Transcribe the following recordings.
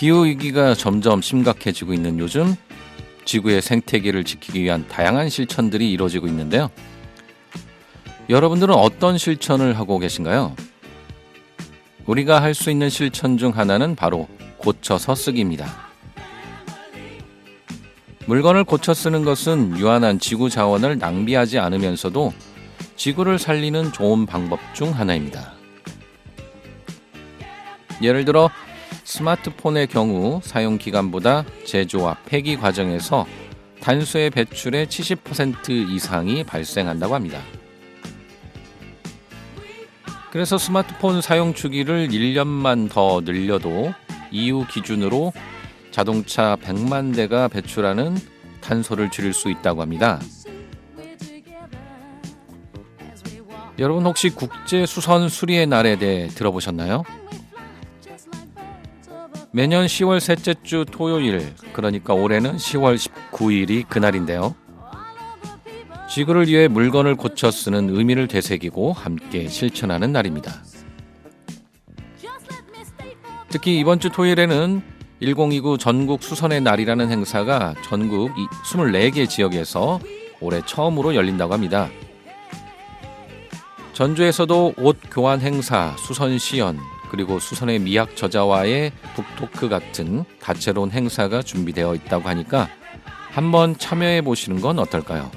기후위기가 점점 심각해지고 있는 요즘 지구의 생태계를 지키기 위한 다양한 실천들이 이루어지고 있는데요. 여러분들은 어떤 실천을 하고 계신가요? 우리가 할 수 있는 실천 중 하나는 바로 고쳐서 쓰기입니다. 물건을 고쳐 쓰는 것은 유한한 지구 자원을 낭비하지 않으면서도 지구를 살리는 좋은 방법 중 하나입니다. 예를 들어 스마트폰의 경우 사용 기간보다 제조와 폐기 과정에서 탄소의 배출의 70% 이상이 발생한다고 합니다. 그래서 스마트폰 사용 주기를 1년만 더 늘려도 EU 기준으로 자동차 100만 대가 배출하는 탄소를 줄일 수 있다고 합니다. 여러분 혹시 국제 수선 수리의 날에 대해 들어보셨나요? 매년 10월 셋째 주 토요일, 그러니까 올해는 10월 19일이 그날인데요. 지구를 위해 물건을 고쳐 쓰는 의미를 되새기고 함께 실천하는 날입니다. 특히 이번 주 토요일에는 1029 전국 수선의 날이라는 행사가 전국 24개 지역에서 올해 처음으로 열린다고 합니다. 전주에서도 옷 교환 행사, 수선 시연, 그리고 수선의 미학 저자와의 북토크 같은 다채로운 행사가 준비되어 있다고 하니까 한번 참여해 보시는 건 어떨까요?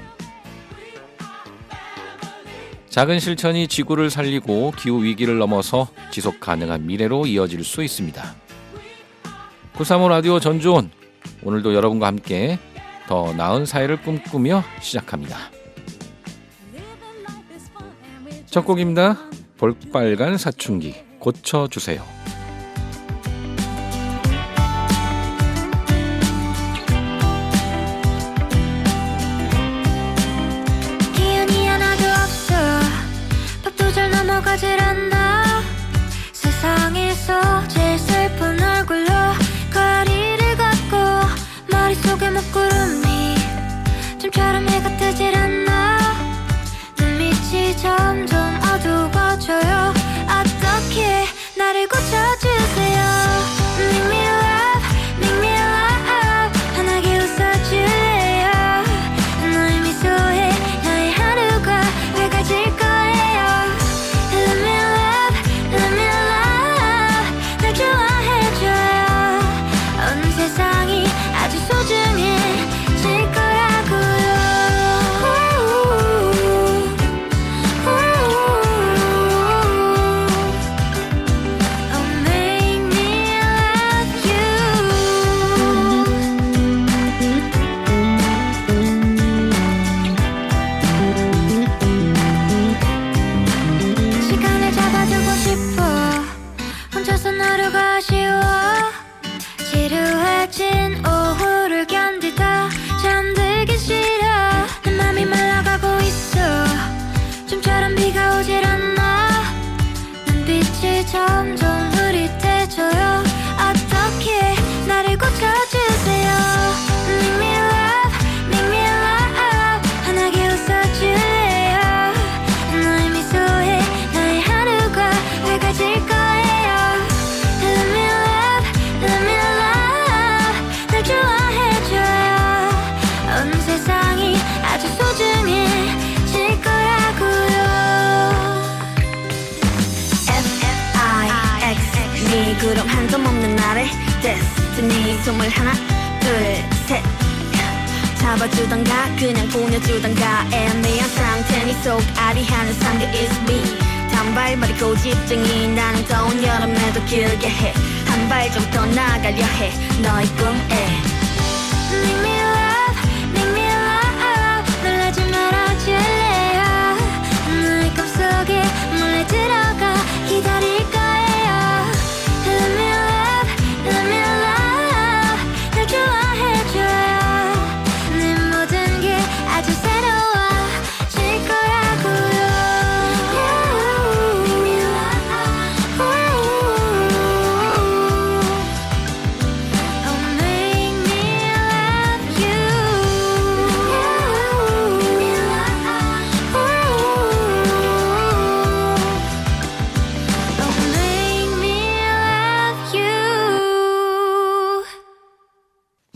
작은 실천이 지구를 살리고 기후 위기를 넘어서 지속 가능한 미래로 이어질 수 있습니다. 935 라디오 전주온, 오늘도 여러분과 함께 더 나은 사회를 꿈꾸며 시작합니다. 첫 곡입니다. 볼빨간 사춘기 고쳐주세요. 기운이 하나도 없어. 밥도 잘 넘어가질 않나. 세상에서 제일 슬픈 얼굴로 거리를 걷고 머릿속에 먹구름이 좀처럼 해가 뜨질 않나. 눈밑이 점점 어두워져요. 어떻게 나를 고쳐주세요. Make me love, make me love. 환하게 웃어줄래요. 너의 미소에 나의 하루가 밝아질 거예요. Let me love, let me love. 날 좋아해줘요. 온 세상이 아주 소중해질 거라고요. 시간을 잡아주고 싶어. 혼자서 하루가 아쉬워. 지루해진 오후를 견디다 잠들기 싫어. 내 맘이 말라가고 있어. 좀처럼 비가 오질 않나. 눈빛이 점점 흐릿해져요. 어떻게 나를 고쳐주세요. Make me love, make me love. 환하게 웃어줄래요. 너의 미소에 나의 하루가 밝아질 거예요. Let me love, let me love. 날 좋아해줘요. 온 세상이 아주 소중해질 거라고요. F-I-X 네 구름 한 점 없는 나를 Destiny 숨을 하나 둘셋 잡아주던가 그냥 보내주던가 애매한 상태 네 속 아리하는 상대 is me. 단발머리 고집쟁이 나는 더운 여름에도 길게 해. 한 발 좀 더 나가려 해 너의 꿈에. Make me love, make me love. 놀라지 말아줄래요. 너의 꿈속에 몰래 들어가 기다릴 거예요. Let me love, let me love. 날 좋아해줘요. 내 모든 게 아주 새로워질 거라고요. Make me love, oh make me love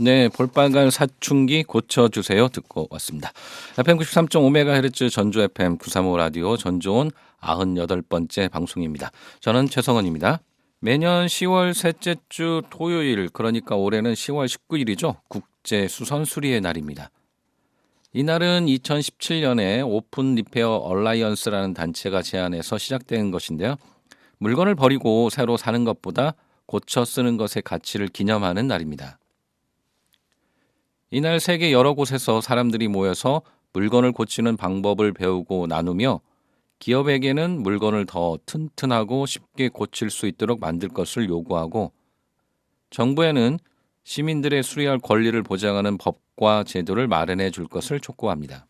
네, 볼빨간 사춘기 고쳐주세요 듣고 왔습니다. FM 93.5MHz 전주 FM 935 라디오 전주온 98번째 방송입니다. 저는 최성원입니다. 매년 10월 셋째 주 토요일, 그러니까 올해는 10월 19일이죠. 국제 수선 수리의 날입니다. 이날은 2017년에 오픈 리페어 얼라이언스라는 단체가 제안해서 시작된 것인데요. 물건을 버리고 새로 사는 것보다 고쳐 쓰는 것의 가치를 기념하는 날입니다. 이날 세계 여러 곳에서 사람들이 모여서 물건을 고치는 방법을 배우고 나누며 기업에게는 물건을 더 튼튼하고 쉽게 고칠 수 있도록 만들 것을 요구하고, 정부에는 시민들의 수리할 권리를 보장하는 법과 제도를 마련해 줄 것을 촉구합니다.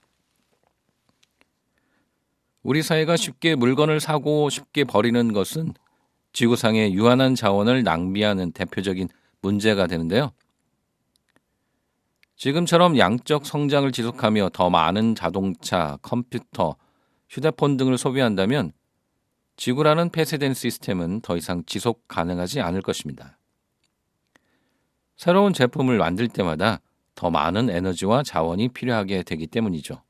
우리 사회가 쉽게 물건을 사고 쉽게 버리는 것은 지구상의 유한한 자원을 낭비하는 대표적인 문제가 되는데요. 지금처럼 양적 성장을 지속하며 더 많은 자동차, 컴퓨터, 휴대폰 등을 소비한다면 지구라는 폐쇄된 시스템은 더 이상 지속 가능하지 않을 것입니다. 새로운 제품을 만들 때마다 더 많은 에너지와 자원이 필요하게 되기 때문이죠.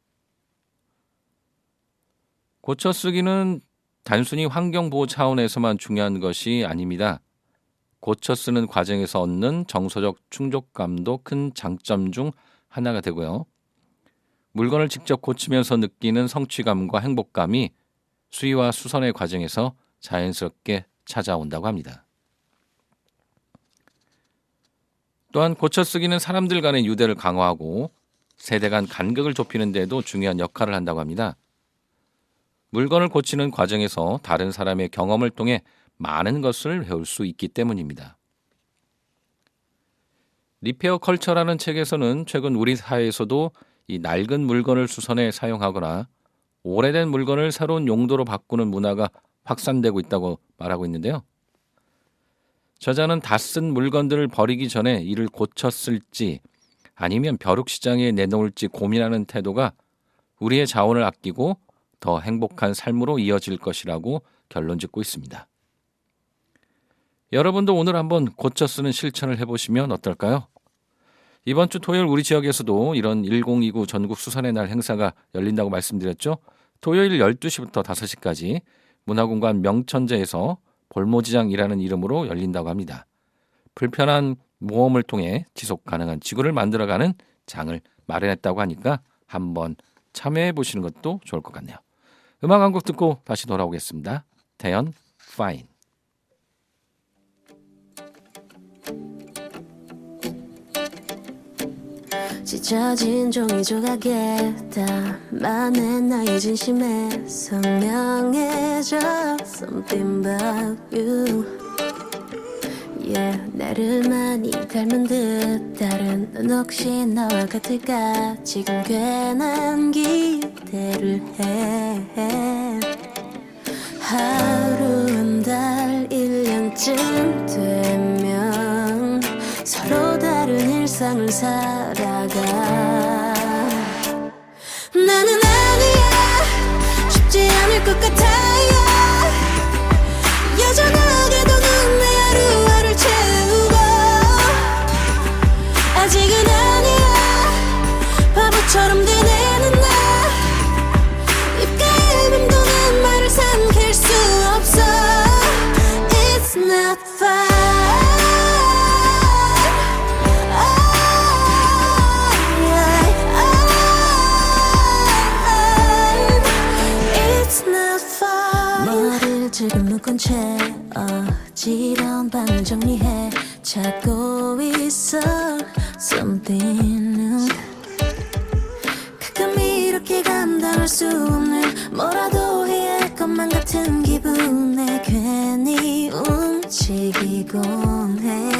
고쳐 쓰기는 단순히 환경보호 차원에서만 중요한 것이 아닙니다. 고쳐 쓰는 과정에서 얻는 정서적 충족감도 큰 장점 중 하나가 되고요. 물건을 직접 고치면서 느끼는 성취감과 행복감이 수리와 수선의 과정에서 자연스럽게 찾아온다고 합니다. 또한 고쳐 쓰기는 사람들 간의 유대를 강화하고 세대 간 간격을 좁히는 데도 중요한 역할을 한다고 합니다. 물건을 고치는 과정에서 다른 사람의 경험을 통해 많은 것을 배울 수 있기 때문입니다. 리페어 컬처라는 책에서는 최근 우리 사회에서도 이 낡은 물건을 수선해 사용하거나 오래된 물건을 새로운 용도로 바꾸는 문화가 확산되고 있다고 말하고 있는데요. 저자는 다 쓴 물건들을 버리기 전에 이를 고쳤을지 아니면 벼룩시장에 내놓을지 고민하는 태도가 우리의 자원을 아끼고 더 행복한 삶으로 이어질 것이라고 결론 짓고 있습니다. 여러분도 오늘 한번 고쳐 쓰는 실천을 해보시면 어떨까요? 이번 주 토요일 우리 지역에서도 이런 1029 전국 수선의 날 행사가 열린다고 말씀드렸죠. 토요일 12시부터 5시까지 문화공간 명천재에서 볼모지장이라는 이름으로 열린다고 합니다. 불편한 모험을 통해 지속 가능한 지구를 만들어가는 장을 마련했다고 하니까 한번 참여해 보시는 것도 좋을 것 같네요. 음악 한 곡 듣고 다시 돌아오겠습니다. 태연, Fine. 찢어진 종이 조각에 담아낸 나의 진심에 선명해져 Something about you Yeah, 나를 많이 닮은 듯 다른 넌 혹시 나와 같을까 지금 괜한 기대를 해 하루 한 달 1년쯤 되면 서로 다른 일상을 살아가 나는 아니야 쉽지 않을 것 같아요 여전하게도 넌 내 하루하루를 채우고 아직은 아니야 바보처럼 되뇌는 나 입가에 맴도는 말을 삼킬 수 없어 It's not fine 지금 묶은 채 어지러운 방을 정리해 찾고 있어 Something new 가끔 이렇게 감당할 수 없는 뭐라도 해야 할 것만 같은 기분에 괜히 움직이곤 해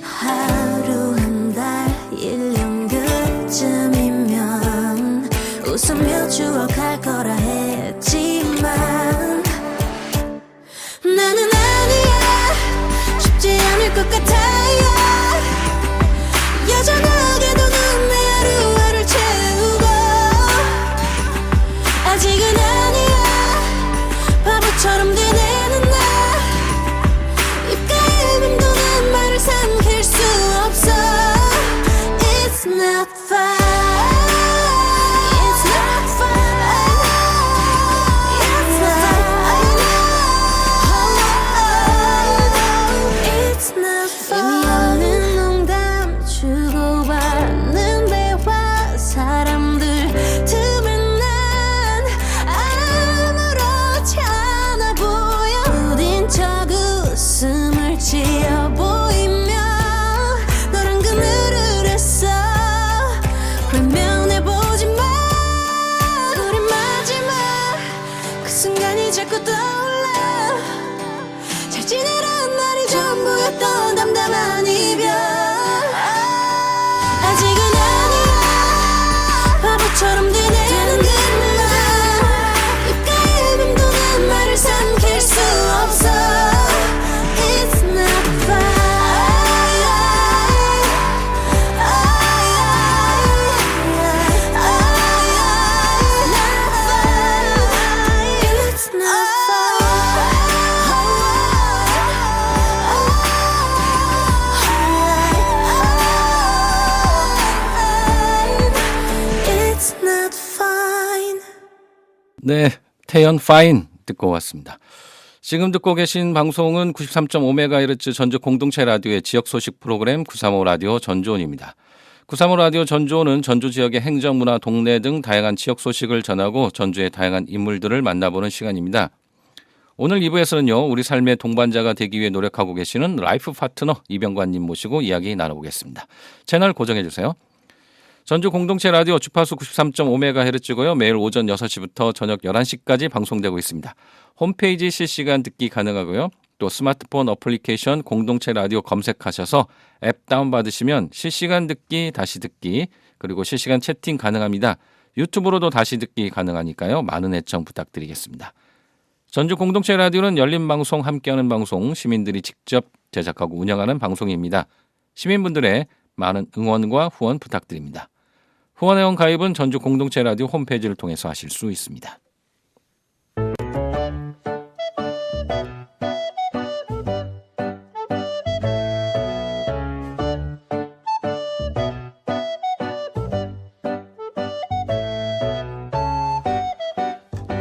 하루 한 달 1년 그쯤이면 웃으며 추억할 거라 했지만 나는 아니야 쉽지 않을 것 같아요 여전하게도 넌 내 하루하루를 채우고 아직은 아니야 바보처럼 되뇌는 나 입가에 맴도는 말을 삼킬 수 없어 네, 태연 파인 듣고 왔습니다. 지금 듣고 계신 방송은 93.5MHz 전주 공동체 라디오의 지역 소식 프로그램 935 라디오 전주온입니다. 935 라디오 전주온은 전주 지역의 행정, 문화, 동네 등 다양한 지역 소식을 전하고 전주의 다양한 인물들을 만나보는 시간입니다. 오늘 2부에서는요, 우리 삶의 동반자가 되기 위해 노력하고 계시는 라이프 파트너 이병관님 모시고 이야기 나눠보겠습니다. 채널 고정해주세요. 전주 공동체 라디오 주파수 93.5MHz고요. 매일 오전 6시부터 저녁 11시까지 방송되고 있습니다. 홈페이지 실시간 듣기 가능하고요. 또 스마트폰 어플리케이션 공동체 라디오 검색하셔서 앱 다운받으시면 실시간 듣기, 다시 듣기, 그리고 실시간 채팅 가능합니다. 유튜브로도 다시 듣기 가능하니까요. 많은 애청 부탁드리겠습니다. 전주 공동체 라디오는 열린 방송, 함께하는 방송, 시민들이 직접 제작하고 운영하는 방송입니다. 시민분들의 많은 응원과 후원 부탁드립니다. 후원회원 가입은 전주 공동체 라디오 홈페이지를 통해서 하실 수 있습니다.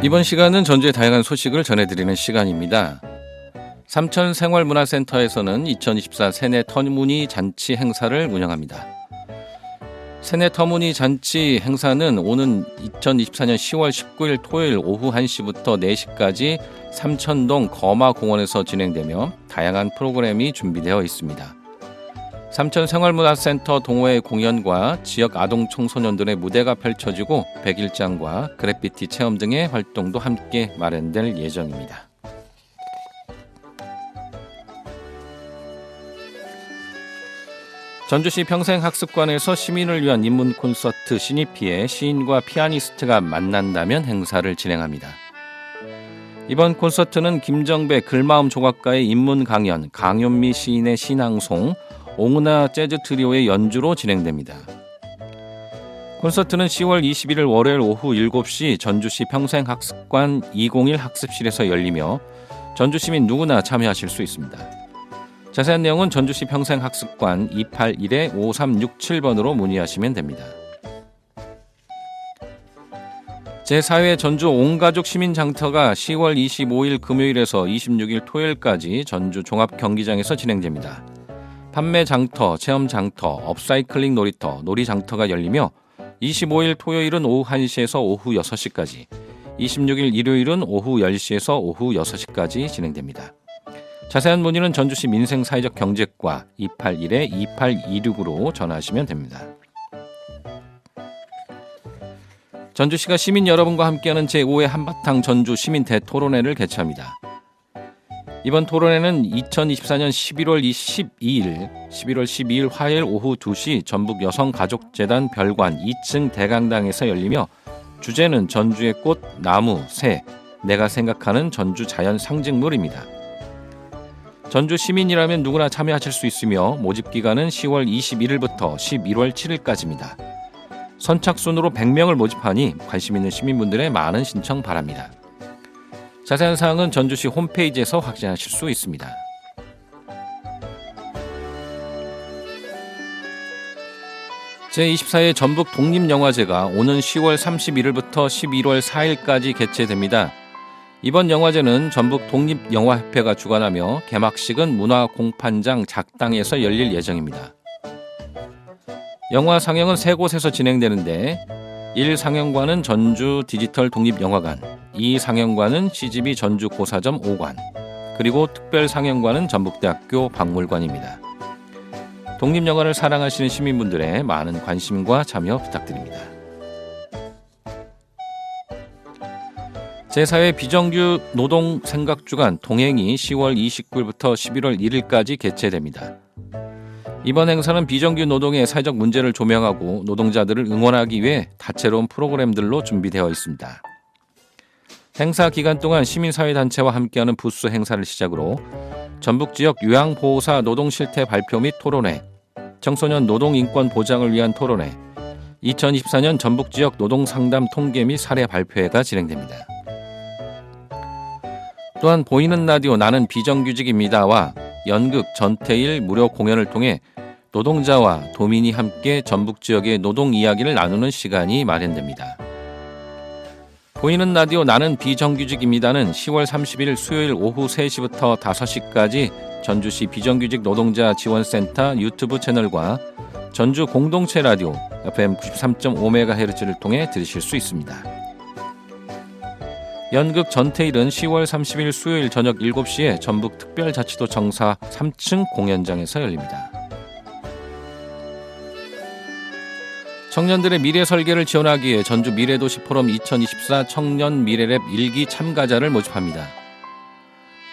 이번 시간은 전주의 다양한 소식을 전해드리는 시간입니다. 삼천생활문화센터에서는 2024 세네 터무니 잔치 행사를 운영합니다. 세네 터무니 잔치 행사는 오는 2024년 10월 19일 토요일 오후 1시부터 4시까지 삼천동 거마공원에서 진행되며 다양한 프로그램이 준비되어 있습니다. 삼천생활문화센터 동호회 공연과 지역 아동 청소년들의 무대가 펼쳐지고 백일장과 그래피티 체험 등의 활동도 함께 마련될 예정입니다. 전주시 평생학습관에서 시민을 위한 인문 콘서트 시니피의 시인과 피아니스트가 만난다면 행사를 진행합니다. 이번 콘서트는 김정배 글마음 조각가의 인문 강연, 강윤미 시인의 신앙송, 옹은하 재즈 트리오의 연주로 진행됩니다. 콘서트는 10월 21일 월요일 오후 7시 전주시 평생학습관 201 학습실에서 열리며 전주시민 누구나 참여하실 수 있습니다. 자세한 내용은 전주시 평생학습관 281-5367번으로 문의하시면 됩니다. 제4회 전주 온가족 시민장터가 10월 25일 금요일에서 26일 토요일까지 전주 종합경기장에서 진행됩니다. 판매 장터, 체험 장터, 업사이클링 놀이터, 놀이 장터가 열리며 25일 토요일은 오후 1시에서 오후 6시까지, 26일 일요일은 오후 10시에서 오후 6시까지 진행됩니다. 자세한 문의는 전주시 민생사회적 경제과 281-2826으로 전화하시면 됩니다. 전주시가 시민 여러분과 함께하는 제5회 한바탕 전주 시민 대토론회를 개최합니다. 이번 토론회는 2024년 11월 12일 화요일 오후 2시 전북 여성가족재단 별관 2층 대강당에서 열리며 주제는 전주의 꽃, 나무, 새, 내가 생각하는 전주 자연 상징물입니다. 전주 시민이라면 누구나 참여하실 수 있으며 모집 기간은 10월 21일부터 11월 7일까지입니다. 선착순으로 100명을 모집하니 관심 있는 시민분들의 많은 신청 바랍니다. 자세한 사항은 전주시 홈페이지에서 확인하실 수 있습니다. 제24회 전북 독립영화제가 오는 10월 31일부터 11월 4일까지 개최됩니다. 이번 영화제는 전북 독립영화협회가 주관하며 개막식은 문화공판장 작당에서 열릴 예정입니다. 영화 상영은 3곳에서 진행되는데 1 상영관은 전주 디지털 독립영화관, 2 상영관은 CGV 전주 고사점 5관, 그리고 특별 상영관은 전북대학교 박물관입니다. 독립영화를 사랑하시는 시민분들의 많은 관심과 참여 부탁드립니다. 제4회 비정규 노동생각주간 동행이 10월 29일부터 11월 1일까지 개최됩니다. 이번 행사는 비정규 노동의 사회적 문제를 조명하고 노동자들을 응원하기 위해 다채로운 프로그램들로 준비되어 있습니다. 행사 기간 동안 시민사회단체와 함께하는 부스 행사를 시작으로 전북지역 요양보호사 노동실태 발표 및 토론회, 청소년 노동인권 보장을 위한 토론회, 2024년 전북지역 노동상담 통계 및 사례 발표회가 진행됩니다. 또한 보이는 라디오 나는 비정규직입니다와 연극 전태일 무료 공연을 통해 노동자와 도민이 함께 전북 지역의 노동 이야기를 나누는 시간이 마련됩니다. 보이는 라디오 나는 비정규직입니다는 10월 30일 수요일 오후 3시부터 5시까지 전주시 비정규직 노동자 지원센터 유튜브 채널과 전주 공동체 라디오 FM 93.5MHz를 통해 들으실 수 있습니다. 연극 전태일은 10월 30일 수요일 저녁 7시에 전북 특별자치도청사 3층 공연장에서 열립니다. 청년들의 미래 설계를 지원하기 위해 전주 미래도시 포럼 2024 청년 미래랩 1기 참가자를 모집합니다.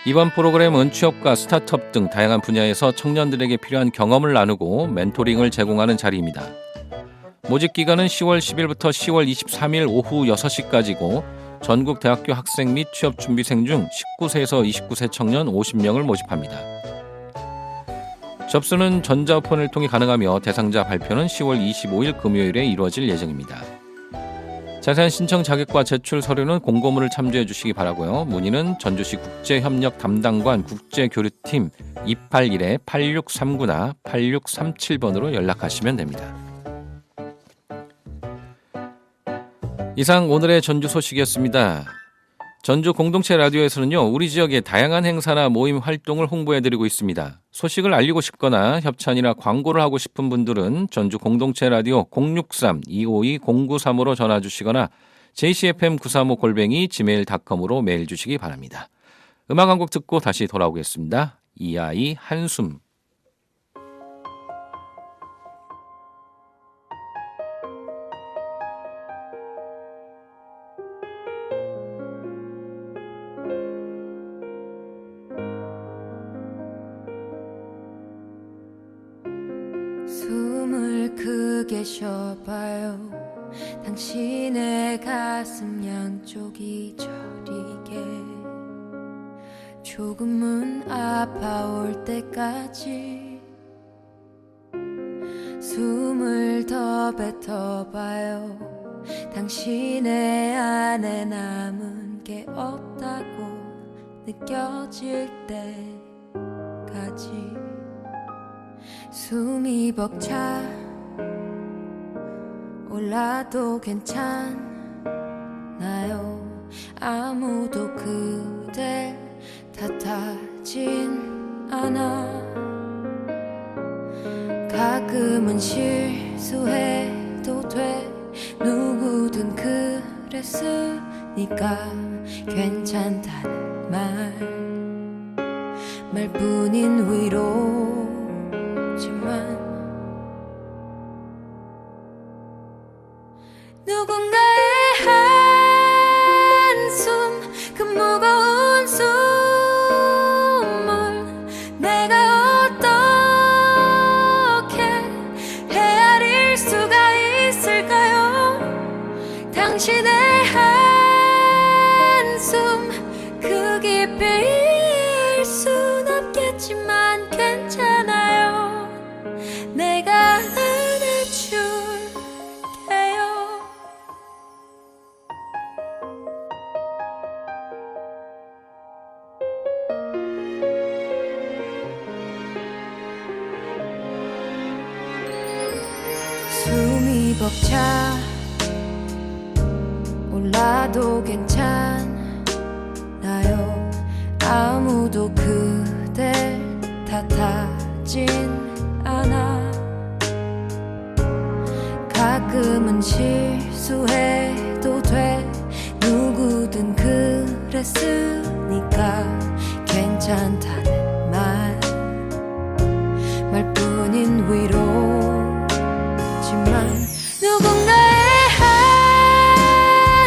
이번 프로그램은 취업과 스타트업 등 다양한 분야에서 청년들에게 필요한 경험을 나누고 멘토링을 제공하는 자리입니다. 모집 기간은 10월 10일부터 10월 23일 오후 6시까지고 전국 대학교 학생 및 취업준비생 중 19세에서 29세 청년 50명을 모집합니다. 접수는 전자우편을 통해 가능하며 대상자 발표는 10월 25일 금요일에 이루어질 예정입니다. 자세한 신청 자격과 제출 서류는 공고문을 참조해 주시기 바라고요. 문의는 전주시 국제협력 담당관 국제교류팀 281-8639나 8637번으로 연락하시면 됩니다. 이상 오늘의 전주 소식이었습니다. 전주 공동체 라디오에서는요, 우리 지역의 다양한 행사나 모임 활동을 홍보해드리고 있습니다. 소식을 알리고 싶거나 협찬이나 광고를 하고 싶은 분들은 전주 공동체 라디오 063-252-0935로 전화 주시거나 jcfm935@gmail.com으로 메일 주시기 바랍니다. 음악 한 곡 듣고 다시 돌아오겠습니다. 이 아이 한숨. 숨을 크게 쉬어봐요. 당신의 가슴 양쪽이 저리게 조금은 아파올 때까지 숨을 더 뱉어봐요. 당신의 안에 남은 게 없다고 느껴질 때까지 숨이 벅차 올라도 괜찮나요? 아무도 그댈 탓하진 않아. 가끔은 실수해도 돼. 누구든 그랬으니까 괜찮다는 말뿐인 위로지만 누군가의 한숨 그 무거운 숨을 내가 어떻게 헤아릴 수가 있을까요? 당신의 한숨 그 깊이일 순 없겠지만 괜찮아요. 내가 안아줄게요. 숨이 벅차 올라도 괜찮나요? 아무도 그댈 탓하진 않아. 가끔은 실수해도 돼. 누구든 그랬으니까 괜찮다는 말뿐인 위로지만 누군가의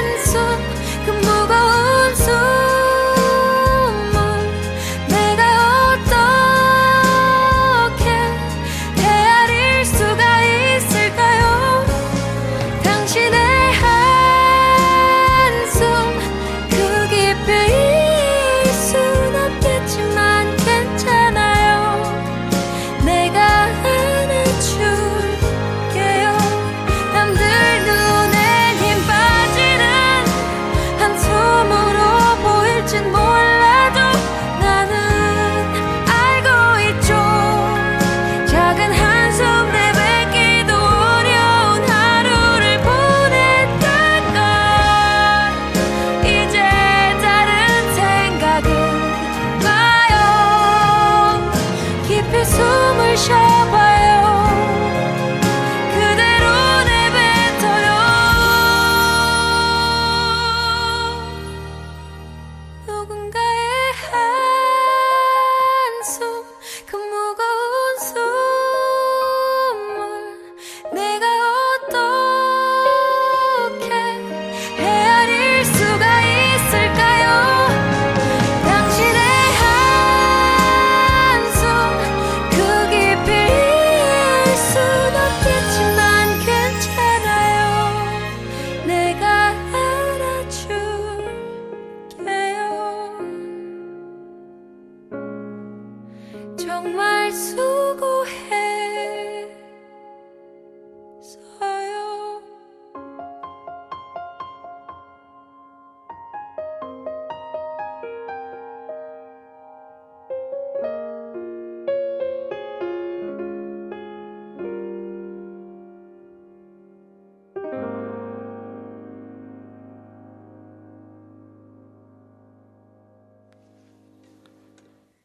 한숨 그 무거운 숨을 내가 어떻게 헤아릴 수가 있을까요? 당신의 한숨 그 깊이일 순 없겠지만 마셔봐요 그대로 내뱉어요 누군가의 한숨 그 무거운 숨을 내가 어떻게 헤아릴 수가 있을까요 당신의 한숨 그 깊이를 이해할 순 없겠지만 괜찮아요 내가 알아줄게요 정말 수고했어요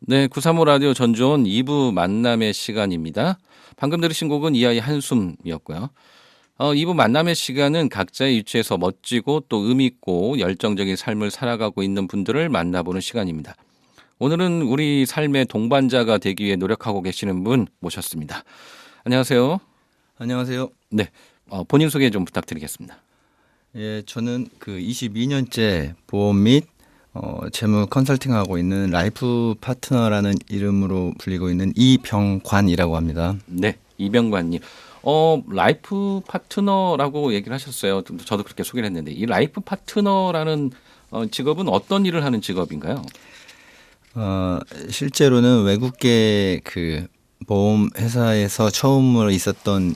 네, 935 라디오 전주온 2부 만남의 시간입니다. 방금 들으신 곡은 이하의 한숨이었고요. 2부 만남의 시간은 각자의 위치에서 멋지고 또 의미 있고 열정적인 삶을 살아가고 있는 분들을 만나보는 시간입니다. 오늘은 우리 삶의 동반자가 되기 위해 노력하고 계시는 분 모셨습니다. 안녕하세요. 안녕하세요. 네, 본인 소개 좀 부탁드리겠습니다. 예, 저는 그 22년째 보험 및 재무 컨설팅하고 있는 라이프 파트너라는 이름으로 불리고 있는 이병관이라고 합니다. 네, 이병관님. 라이프 파트너라고 얘기를 하셨어요. 저도 그렇게 소개를 했는데 이 라이프 파트너라는 직업은 어떤 일을 하는 직업인가요? 실제로는 외국계 그 보험 회사에서 처음으로 있었던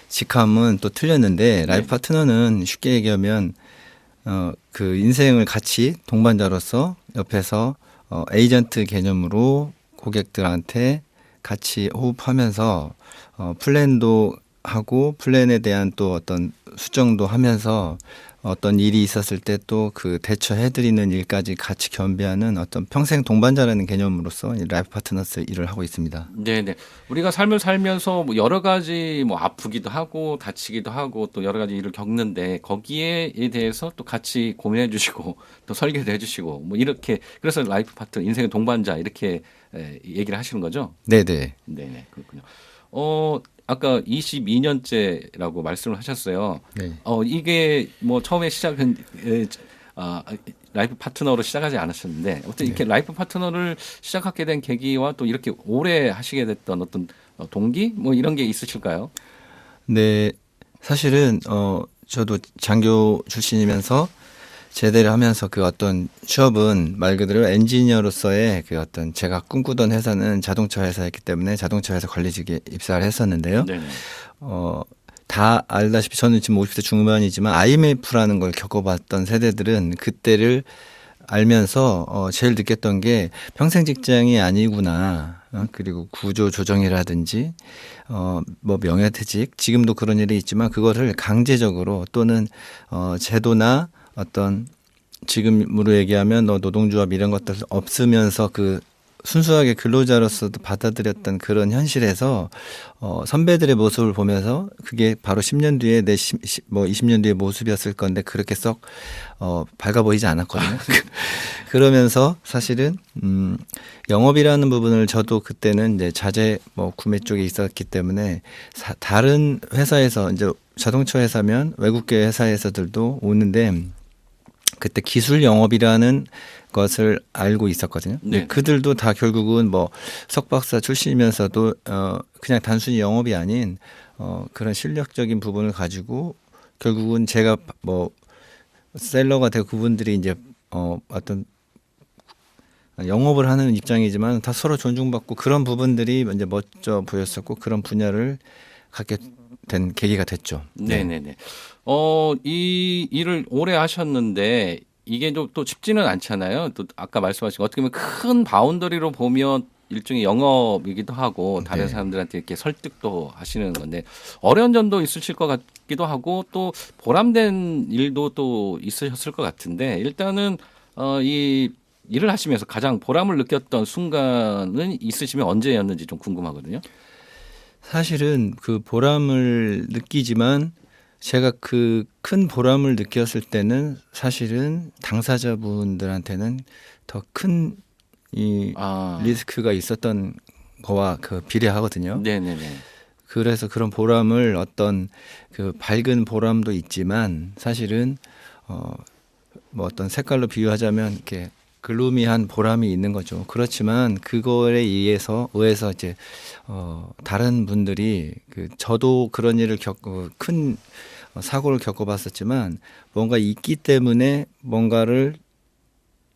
직함은 또 틀렸는데 라이프 파트너는 쉽게 얘기하면 그 인생을 같이 동반자로서 옆에서 에이전트 개념으로 고객들한테 같이 호흡하면서 플랜도 하고 플랜에 대한 또 어떤 수정도 하면서 어떤 일이 있었을 때 또 그 대처해드리는 일까지 같이 겸비하는 어떤 평생 동반자라는 개념으로서 이 라이프 파트너스 일을 하고 있습니다. 네네. 우리가 삶을 살면서 뭐 여러 가지 뭐 아프기도 하고 다치기도 하고 또 여러 가지 일을 겪는데 거기에 대해서 또 같이 고민해 주시고 또 설계도 해 주시고 뭐 이렇게 그래서 라이프 파트너 인생의 동반자 이렇게 얘기를 하시는 거죠? 네네. 네네. 그렇군요. 아까 22년째라고 말씀을 하셨어요. 네. 이게 뭐 처음에 시작은 라이프 파트너로 시작하지 않았었는데 어떤 이렇게 라이프 파트너를 시작하게 된 계기와 또 이렇게 오래 하시게 됐던 어떤 동기 뭐 이런 게 있으실까요? 네, 사실은 저도 장교 출신이면서 제대를 하면서 그 어떤 취업은 말 그대로 엔지니어로서의 그 어떤 제가 꿈꾸던 회사는 자동차 회사였기 때문에 자동차 회사 관리직에 입사를 했었는데요. 네네. 다 알다시피 저는 지금 50대 중반이지만 IMF라는 걸 겪어봤던 세대들은 그때를 알면서 제일 느꼈던 게 평생 직장이 아니구나. 그리고 구조 조정이라든지 뭐 명예퇴직 지금도 그런 일이 있지만 그거를 강제적으로 또는 제도나 어떤 지금으로 얘기하면 노동조합 이런 것들 없으면서 그 순수하게 근로자로서도 받아들였던 그런 현실에서 선배들의 모습을 보면서 그게 바로 10년 뒤에 내 뭐 20년 뒤의 모습이었을 건데 그렇게 썩 밝아 보이지 않았거든요. 그러면서 사실은 영업이라는 부분을 저도 그때는 이제 자재 뭐 구매 쪽에 있었기 때문에 다른 회사에서 이제 자동차 회사면 외국계 회사에서들도 오는데 그때 기술 영업이라는 것을 알고 있었거든요. 네. 그들도 다 결국은 뭐 석박사 출신이면서도 그냥 단순히 영업이 아닌 그런 실력적인 부분을 가지고 결국은 제가 뭐 셀러가 되고 그분들이 이제 어떤 영업을 하는 입장이지만 다 서로 존중받고 그런 부분들이 이제 멋져 보였었고 그런 분야를 갖게 된 계기가 됐죠. 네네네. 이 일을 오래 하셨는데 이게 또 쉽지는 않잖아요. 또 아까 말씀하신 것 어떻게 보면 큰 바운더리로 보면 일종의 영업이기도 하고 다른 네. 사람들한테 이렇게 설득도 하시는 건데 어려운 점도 있으실 것 같기도 하고 또 보람된 일도 또 있으셨을 것 같은데 일단은 이 일을 하시면서 가장 보람을 느꼈던 순간은 있으시면 언제였는지 좀 궁금하거든요. 사실은 그 보람을 느끼지만 제가 그 큰 보람을 느꼈을 때는 사실은 당사자분들한테는 더 큰 이 리스크가 있었던 거와 그 비례하거든요. 네네네. 그래서 그런 보람을 어떤 그 밝은 보람도 있지만 사실은 뭐 어떤 색깔로 비유하자면 이렇게 글루미한 보람이 있는 거죠. 그렇지만 그거에 의해서 이제 다른 분들이 그 저도 그런 일을 겪고 큰 사고를 겪어봤었지만 뭔가 있기 때문에 뭔가를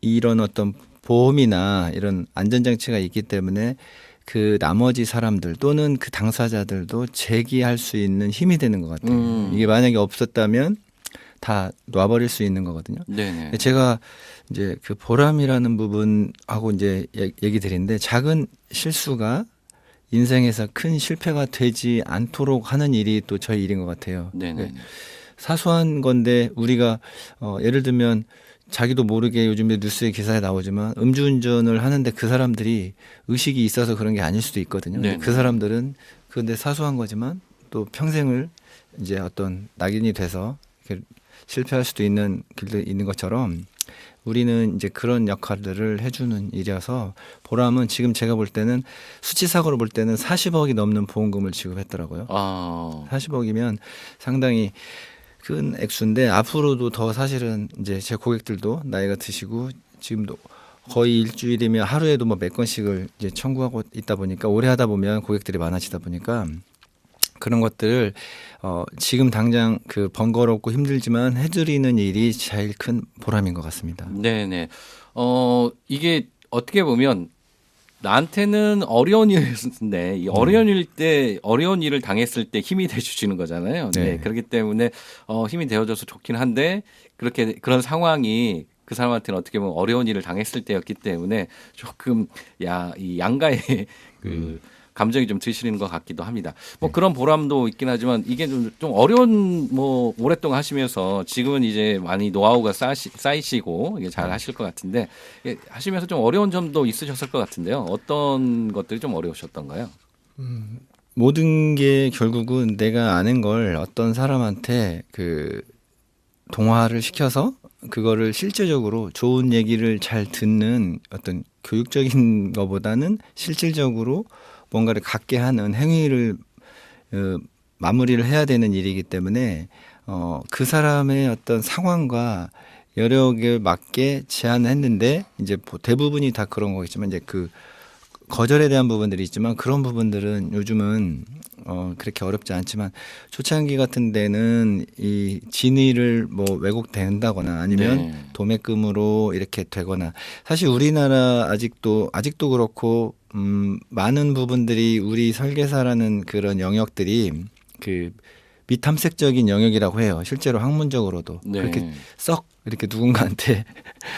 이런 어떤 보험이나 이런 안전장치가 있기 때문에 그 나머지 사람들 또는 그 당사자들도 제기할 수 있는 힘이 되는 것 같아요. 이게 만약에 없었다면 다 놔버릴 수 있는 거거든요. 네네. 제가 이제 그 보람이라는 부분하고 이제 얘기 드리는데 작은 실수가 인생에서 큰 실패가 되지 않도록 하는 일이 또 저희 일인 것 같아요. 네네. 사소한 건데 우리가 예를 들면 자기도 모르게 요즘에 뉴스에 기사에 나오지만 음주운전을 하는데 그 사람들이 의식이 있어서 그런 게 아닐 수도 있거든요. 근데 그 사람들은 그런데 사소한 거지만 또 평생을 이제 어떤 낙인이 돼서 이렇게 실패할 수도 있는 길도 있는 것처럼 우리는 이제 그런 역할들을 해주는 일이어서 보람은 지금 제가 볼 때는 수치사고를 볼 때는 40억이 넘는 보험금을 지급했더라고요. 40억이면 상당히 큰 액수인데 앞으로도 더 사실은 이제 제 고객들도 나이가 드시고 지금도 거의 일주일이면 하루에도 뭐 몇 건씩을 이제 청구하고 있다 보니까 오래 하다 보면 고객들이 많아지다 보니까 그런 것들을 지금 당장 그 번거롭고 힘들지만 해드리는 일이 제일 큰 보람인 것 같습니다. 네네. 이게 어떻게 보면 나한테는 어려운 일인데 이 어려운 일을 당했을 때 힘이 돼주시는 거잖아요. 네. 네. 그렇기 때문에 힘이 되어줘서 좋긴 한데 그런 상황이 그 사람한테는 어떻게 보면 어려운 일을 당했을 때였기 때문에 조금 이 양가의 그 감정이 좀 드시는 것 같기도 합니다. 뭐 그런 보람도 있긴 하지만 이게 좀 어려운 뭐 오랫동안 하시면서 지금은 이제 많이 노하우가 쌓이시고 이게 잘 하실 것 같은데 하시면서 좀 어려운 점도 있으셨을 것 같은데요. 어떤 것들이 좀 어려우셨던가요? 모든 게 결국은 내가 아는 걸 어떤 사람한테 그 동화를 시켜서 그거를 실제적으로 좋은 얘기를 잘 듣는 어떤 교육적인 것보다는 실질적으로 뭔가를 갖게 하는 행위를 마무리를 해야 되는 일이기 때문에 그 사람의 어떤 상황과 여력에 맞게 제안을 했는데 이제 대부분이 다 그런 거겠지만 이제 그 거절에 대한 부분들이 있지만 그런 부분들은 요즘은 그렇게 어렵지 않지만 초창기 같은 데는 이 진위를 뭐 왜곡된다거나 아니면 도매금으로 이렇게 되거나 사실 우리나라 아직도 그렇고 많은 부분들이 우리 설계사라는 그런 영역들이 그 미탐색적인 영역이라고 해요. 실제로 학문적으로도 그렇게 썩 이렇게 누군가한테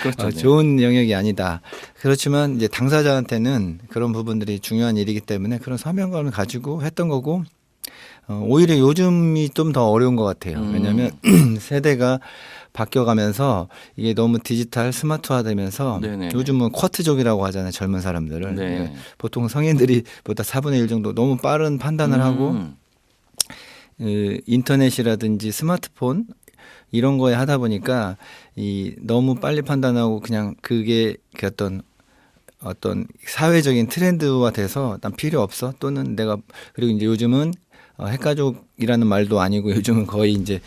그렇죠. 좋은 영역이 아니다. 그렇지만 이제 당사자한테는 그런 부분들이 중요한 일이기 때문에 그런 사명감을 가지고 했던 거고 오히려 요즘이 좀 더 어려운 것 같아요. 왜냐하면 세대가 바뀌어가면서 이게 너무 디지털 스마트화되면서 요즘은 쿼트족이라고 하잖아요. 젊은 사람들을. 그러니까 보통 성인들이 보다 4분의 1 정도 너무 빠른 판단을 하고 인터넷이라든지 스마트폰 이런 거에 하다 보니까 이 너무 빨리 판단하고 그냥 그게 그 어떤 사회적인 트렌드화 돼서 난 필요 없어 또는 내가 그리고 이제 요즘은 핵가족이라는 말도 아니고 요즘은 거의 이제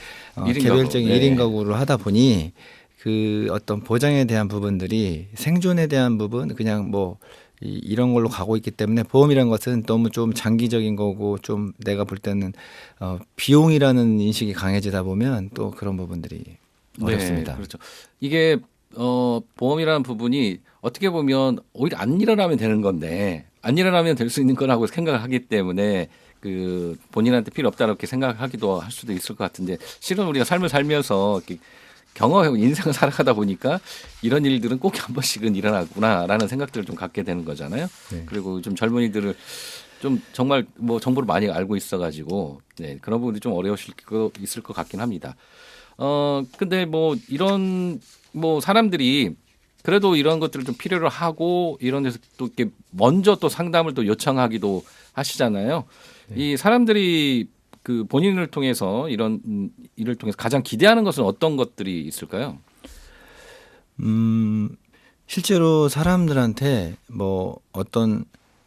개별적인 1인 가구로 하다 보니 그 어떤 보장에 대한 부분들이 생존에 대한 부분 그냥 뭐 이런 걸로 가고 있기 때문에 보험이라는 것은 너무 좀 장기적인 거고 좀 내가 볼 때는 비용이라는 인식이 강해지다 보면 또 그런 부분들이 어렵습니다. 네, 그렇죠. 이게 보험이라는 부분이 어떻게 보면 오히려 안 일어나면 되는 건데 안 일어나면 될 수 있는 거라고 생각을 하기 때문에 그 본인한테 필요 없다 이렇게 생각하기도 할 수도 있을 것 같은데 실은 우리가 삶을 살면서 이렇게 경험하고 인생을 살아가다 보니까 이런 일들은 꼭 한 번씩은 일어나구나라는 생각들을 좀 갖게 되는 거잖아요. 그리고 좀 젊은이들을 좀 정말 뭐 정보를 많이 알고 있어가지고 그런 부분이 좀 어려우실 거 있을 것 같긴 합니다. 근데 뭐 이런 뭐 사람들이 그래도 이런 것들을 좀 필요로 하고 이런 데서 또 이렇게 먼저 또 상담을 또 요청하기도 하시잖아요. 이 사람들이 그 본인을 통해서 이런 일을 통해서 가장 기대하는 것은 어떤 것들이 있을까요? 실제로 사람들한테 뭐 어떤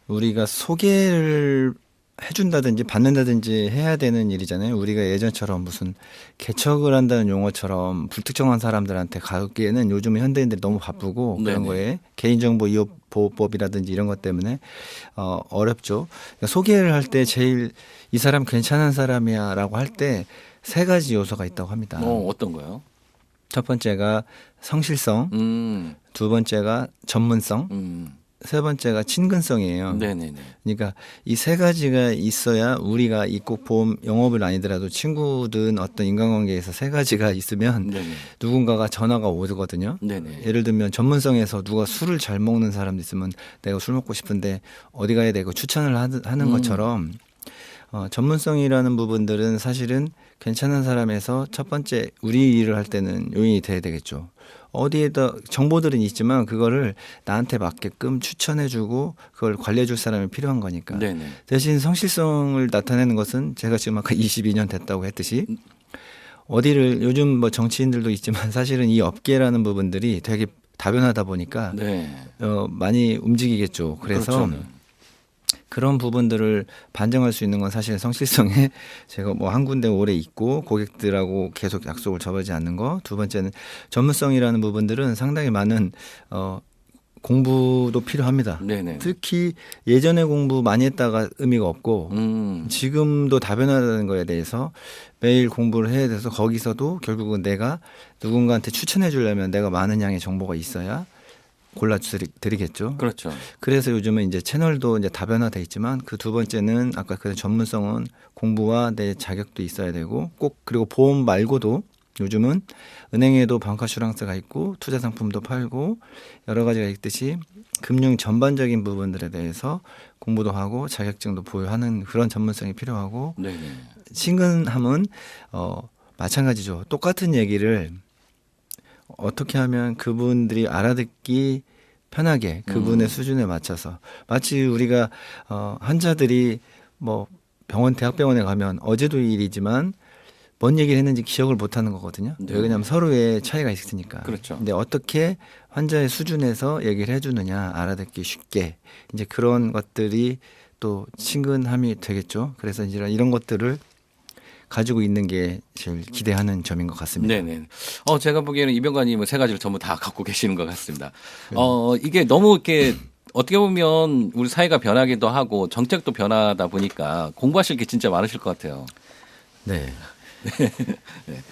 우리가 소개를 해준다든지 받는다든지 해야 되는 일이잖아요. 우리가 예전처럼 무슨 개척을 한다는 용어처럼 불특정한 사람들한테 가기에는 요즘은 현대인들이 너무 바쁘고 그런 네네. 거에 개인정보 이용 보호법이라든지 이런 것 때문에 어렵죠. 그러니까 소개를 할 때 제일 이 사람 괜찮은 사람이야라고 할 때 세 가지 요소가 있다고 합니다. 어떤 거요? 첫 번째가 성실성, 두 번째가 전문성, 세 번째가 친근성이에요. 네네네. 그러니까 이 세 가지가 있어야 우리가 이 꼭 보험 영업을 아니더라도 친구든 어떤 인간관계에서 세 가지가 있으면 네네. 누군가가 전화가 오거든요. 네네. 예를 들면 전문성에서 누가 술을 잘 먹는 사람도 있으면 내가 술 먹고 싶은데 어디 가야 되고 추천을 하는 것처럼 전문성이라는 부분들은 사실은 괜찮은 사람에서 첫 번째 우리 일을 할 때는 요인이 돼야 되겠죠. 어디에다 정보들은 있지만 그거를 나한테 맞게끔 추천해주고 그걸 관리해줄 사람이 필요한 거니까. 네네. 대신 성실성을 나타내는 것은 제가 지금 아까 22년 됐다고 했듯이 어디를 요즘 뭐 정치인들도 있지만 사실은 이 업계라는 부분들이 되게 다변하다 보니까 네. 많이 움직이겠죠. 그래서 그렇죠. 그런 부분들을 반증할 수 있는 건 사실 성실성에 제가 뭐 한 군데 오래 있고 고객들하고 계속 약속을 접하지 않는 거. 두 번째는 전문성이라는 부분들은 상당히 많은 공부도 필요합니다. 네네. 특히 예전에 공부 많이 했다가 의미가 없고 지금도 다변화되는 거에 대해서 매일 공부를 해야 돼서 거기서도 결국은 내가 누군가한테 추천해 주려면 내가 많은 양의 정보가 있어야 골라드리겠죠. 그렇죠. 그래서 요즘은 이제 채널도 이제 다변화돼 있지만 그 두 번째는 아까 그 전문성은 공부와 내 자격도 있어야 되고 꼭 그리고 보험 말고도 요즘은 은행에도 방카슈랑스가 있고 투자 상품도 팔고 여러 가지가 있듯이 금융 전반적인 부분들에 대해서 공부도 하고 자격증도 보유하는 그런 전문성이 필요하고 네네. 친근함은 마찬가지죠. 똑같은 얘기를 어떻게 하면 그분들이 알아듣기 편하게 그분의 수준에 맞춰서 마치 우리가 환자들이 뭐 대학병원에 가면 어제도 일이지만 뭔 얘기를 했는지 기억을 못 하는 거거든요. 네. 왜냐하면 서로의 차이가 있으니까. 그렇죠. 근데 어떻게 환자의 수준에서 얘기를 해주느냐 알아듣기 쉽게 이제 그런 것들이 또 친근함이 되겠죠. 그래서 이제 이런 것들을 가지고 있는 게 제일 기대하는 점인 것 같습니다. 네네. 제가 보기에는 이병관님은 세 가지를 전부 다 갖고 계시는 것 같습니다. 이게 너무 이렇게 어떻게 보면 우리 사회가 변하기도 하고 정책도 변하다 보니까 공부하실 게 진짜 많으실 것 같아요. 네. 네.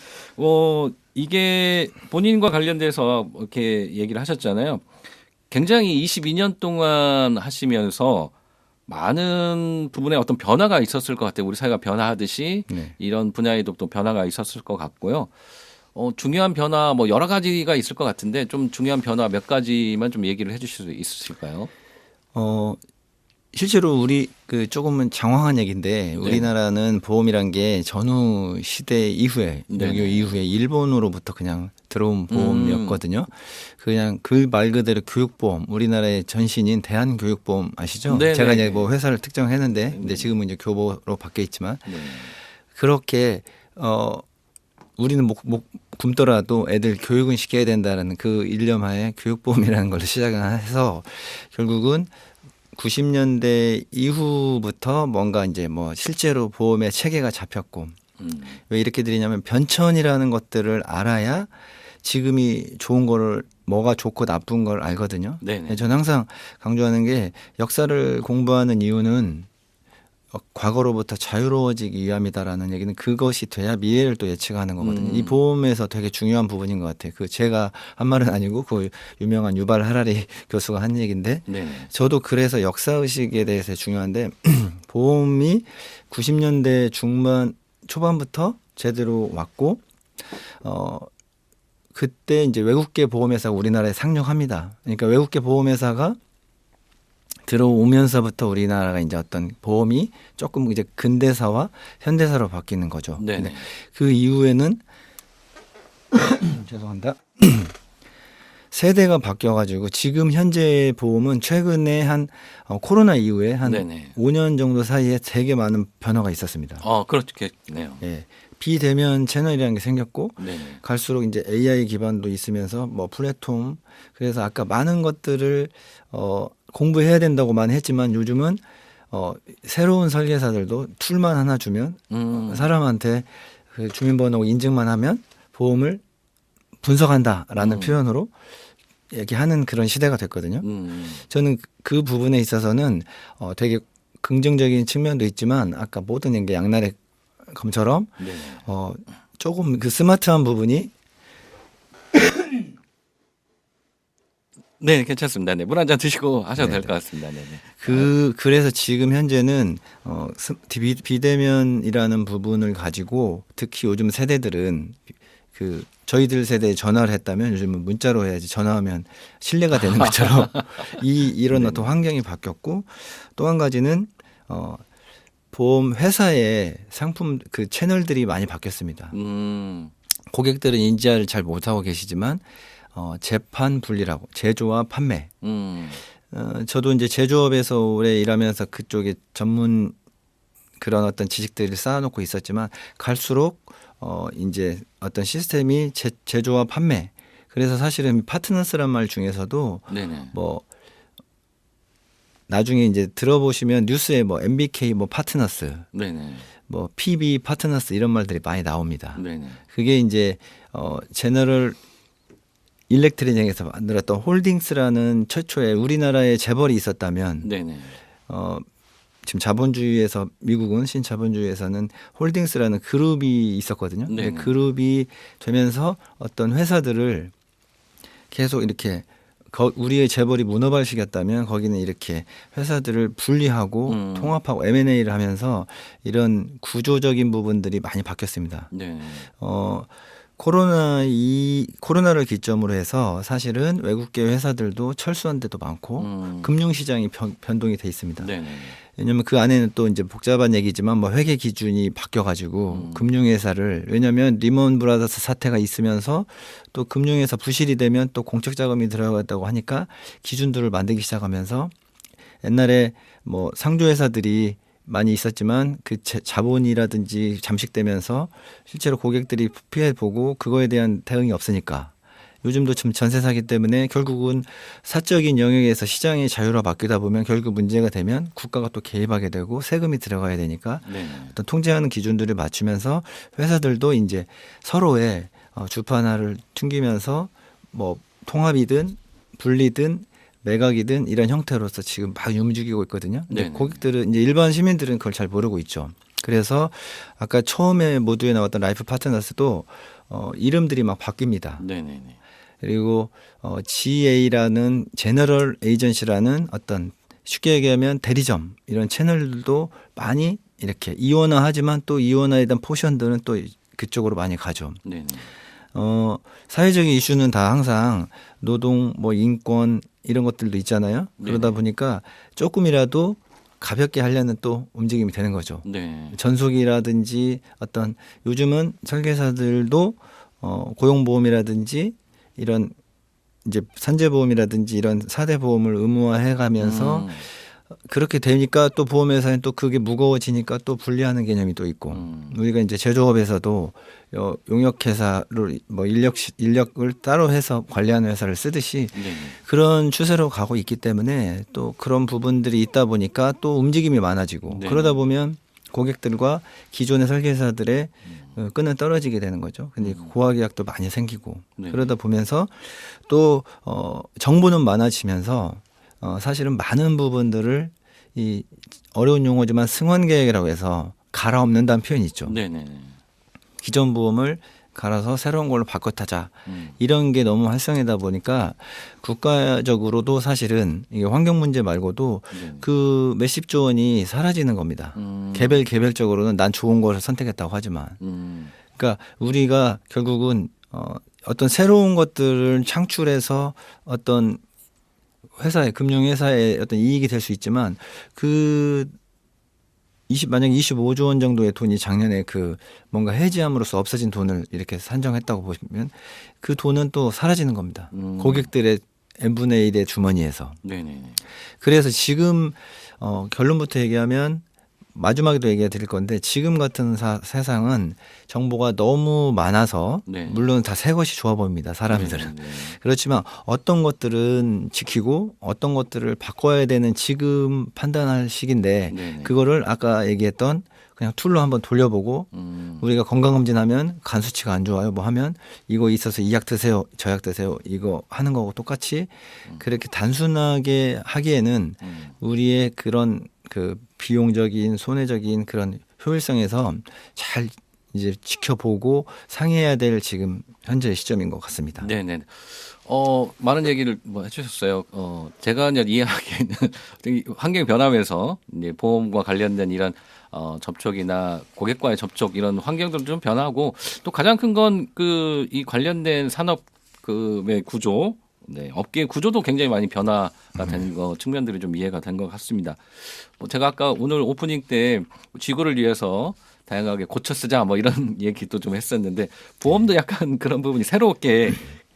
이게 본인과 관련돼서 이렇게 얘기를 하셨잖아요. 굉장히 22년 동안 하시면서 많은 부분에 어떤 변화가 있었을 것 같아요. 우리 사회가 변화하듯이 네. 이런 분야에도 또 변화가 있었을 것 같고요. 중요한 변화 뭐 여러 가지가 있을 것 같은데 좀 중요한 변화 몇 가지만 좀 얘기를 해 주실 수 있으실까요? 실제로 우리 조금은 장황한 얘기인데 우리나라는 보험이란 게 전후 시대 이후에 네. 외교 이후에 일본으로부터 그냥 들어온 보험이었거든요. 그냥 그 말 그대로 교육보험, 우리나라의 전신인 대한교육보험 아시죠? 네, 제가 네, 이제 네. 뭐 회사를 특정했는데 근데 지금은 이제 교보로 바뀌어 있지만 네. 그렇게 우리는 굶더라도 애들 교육은 시켜야 된다는 그 일념하에 교육보험이라는 걸 시작해서 결국은 90년대 이후부터 뭔가 이제 뭐 실제로 보험의 체계가 잡혔고 왜 이렇게 드리냐면 변천이라는 것들을 알아야 지금이 좋은 거를 뭐가 좋고 나쁜 걸 알거든요. 네네. 저는 항상 강조하는 게 역사를 공부하는 이유는 과거로부터 자유로워지기 위함이다라는 얘기는 그것이 돼야 미래를 또 예측하는 거거든요. 이 보험에서 되게 중요한 부분인 것 같아요. 제가 한 말은 아니고 그 유명한 유발 하라리 교수가 한 얘기인데 네네. 저도 그래서 역사의식에 대해서 중요한데 보험이 90년대 초반부터 제대로 왔고 그때 이제 외국계 보험회사가 우리나라에 상륙합니다. 그러니까 외국계 보험회사가 들어오면서부터 우리나라가 이제 어떤 보험이 조금 이제 근대사와 현대사로 바뀌는 거죠. 네네. 근데 그 이후에는 죄송합니다. 세대가 바뀌어가지고 지금 현재 보험은 최근에 한 코로나 이후에 한 네네. 5년 정도 사이에 되게 많은 변화가 있었습니다. 그렇겠네요. 예. 비대면 채널이라는 게 생겼고 네네. 갈수록 이제 AI 기반도 있으면서 뭐 플랫폼 그래서 아까 많은 것들을 공부해야 된다고만 했지만 요즘은 새로운 설계사들도 툴만 하나 주면 사람한테 그 주민번호 인증만 하면 보험을 분석한다라는 표현으로 얘기하는 그런 시대가 됐거든요. 저는 그 부분에 있어서는 되게 긍정적인 측면도 있지만 아까 모든 게 양날의 검처럼 네네. 조금 그 스마트한 부분이 네, 괜찮습니다. 네, 물 한 잔 드시고 하셔도 될 네네. 것 같습니다. 네네. 그래서 지금 현재는 비대면이라는 부분을 가지고 특히 요즘 세대들은 그 저희들 세대에 전화를 했다면 요즘은 문자로 해야지 전화하면 신뢰가 되는 것처럼 이런 어떤 환경이 바뀌었고 또 한 가지는 보험 회사의 상품 그 채널들이 많이 바뀌었습니다. 고객들은 인지를 잘 못하고 계시지만 재판 분리라고 제조와 판매. 저도 이제 제조업에서 오래 일하면서 그쪽에 전문 그런 어떤 지식들을 쌓아놓고 있었지만 갈수록 이제 어떤 시스템이 제조와 판매. 그래서 사실은 파트너스란 말 중에서도 네네. 뭐 나중에 이제 들어보시면 뉴스에 뭐 MBK 뭐 파트너스, 네네. 뭐 PB 파트너스 이런 말들이 많이 나옵니다. 네네. 그게 이제 제너럴 일렉트릭에서 만들었던 홀딩스라는 최초의 우리나라에 재벌이 있었다면 네네. 지금 자본주의에서 미국은 신자본주의에서는 홀딩스라는 그룹이 있었거든요. 근데 네네. 그룹이 되면서 어떤 회사들을 계속 이렇게 우리의 재벌이 문어발식이었다면 거기는 이렇게 회사들을 분리하고 통합하고 M&A를 하면서 이런 구조적인 부분들이 많이 바뀌었습니다. 네. 코로나를 기점으로 해서 사실은 외국계 회사들도 철수한 데도 많고 금융시장이 변동이 돼 있습니다. 네네. 왜냐하면 그 안에는 또 이제 복잡한 얘기지만 뭐 회계 기준이 바뀌어가지고 금융회사를 왜냐하면 리먼 브라더스 사태가 있으면서 또 금융회사 부실이 되면 또 공적 자금이 들어갔다고 하니까 기준들을 만들기 시작하면서 옛날에 뭐 상조회사들이 많이 있었지만 그 자본이라든지 잠식되면서 실제로 고객들이 피해 보고 그거에 대한 대응이 없으니까 요즘도 좀 전세 사기 때문에 결국은 사적인 영역에서 시장의 자유로 바뀌다 보면 결국 문제가 되면 국가가 또 개입하게 되고 세금이 들어가야 되니까 네네. 어떤 통제하는 기준들을 맞추면서 회사들도 이제 서로의 주판화를 튕기면서 뭐 통합이든 분리든 매각이든 이런 형태로서 지금 막 움직이고 있거든요. 근데 네네. 고객들은 이제 일반 시민들은 그걸 잘 모르고 있죠. 그래서 아까 처음에 모두에 나왔던 라이프 파트너스도 이름들이 막 바뀝니다. 네네네. 그리고 GA라는 제너럴 에이전시라는 어떤 쉽게 얘기하면 대리점 이런 채널도 많이 이렇게 이원화하지만 또 이원화에 대한 포션들은 또 그쪽으로 많이 가죠. 네네. 사회적인 이슈는 다 항상 노동, 뭐 인권 이런 것들도 있잖아요. 그러다 네네. 보니까 조금이라도 가볍게 하려는 또 움직임이 되는 거죠. 네. 전속이라든지 어떤 요즘은 설계사들도 고용보험이라든지 이런 이제 산재보험이라든지 이런 4대 보험을 의무화해 가면서 그렇게 되니까 또 보험회사는 또 그게 무거워지니까 또 분리하는 개념이 또 있고 우리가 이제 제조업에서도 용역회사를 뭐 인력을 따로 해서 관리하는 회사를 쓰듯이 네네. 그런 추세로 가고 있기 때문에 또 그런 부분들이 있다 보니까 또 움직임이 많아지고 네네. 그러다 보면 고객들과 기존의 설계사들의 끈은 떨어지게 되는 거죠. 근데 고하계약도 많이 생기고 네네. 그러다 보면서 또 정보는 많아지면서 사실은 많은 부분들을 이 어려운 용어지만 승환계획이라고 해서 갈아엎는다는 표현이 있죠. 네네네. 기존 보험을 갈아서 새로운 걸로 바꿔 타자. 이런 게 너무 활성이다 보니까 국가적으로도 사실은 이게 환경 문제 말고도 네네. 그 몇십조 원이 사라지는 겁니다. 개별적으로는 난 좋은 것을 선택했다고 하지만 그러니까 우리가 결국은 어떤 새로운 것들을 창출해서 어떤 회사의 금융회사의 어떤 이익이 될 수 있지만 그 만약에 25조 원 정도의 돈이 작년에 그 뭔가 해지함으로써 없어진 돈을 이렇게 산정했다고 보시면 그 돈은 또 사라지는 겁니다. 고객들의 n분의 1의 주머니에서. 네네. 그래서 지금 결론부터 얘기하면 마지막에도 얘기해 드릴 건데 지금 같은 세상은 정보가 너무 많아서 네. 물론 다 새 것이 좋아 보입니다. 사람들은. 네. 그렇지만 어떤 것들은 지키고 어떤 것들을 바꿔야 되는 지금 판단할 시기인데 네네. 그거를 아까 얘기했던 그냥 툴로 한번 돌려보고 우리가 건강검진하면 간 수치가 안 좋아요. 뭐 하면 이거 있어서 이 약 드세요. 저 약 드세요. 이거 하는 거하고 똑같이 그렇게 단순하게 하기에는 우리의 그런 그 비용적인 손해적인 그런 효율성에서 잘 이제 지켜보고 상의해야 될 지금 현재 시점인 것 같습니다. 네네. 많은 얘기를 뭐 해주셨어요. 제가 이제 이해하기에는 환경이 변하면서 이제 보험과 관련된 이런 접촉이나 고객과의 접촉 이런 환경들도 좀 변하고 또 가장 큰 건 그 이 관련된 산업의 구조, 네, 업계의 구조도 굉장히 많이 변화가 된 거 측면들이 좀 이해가 된 것 같습니다. 뭐 제가 아까 오늘 오프닝 때 지구를 위해서 다양하게 고쳐 쓰자 뭐 이런 얘기도 좀 했었는데 보험도 약간 그런 부분이 새롭게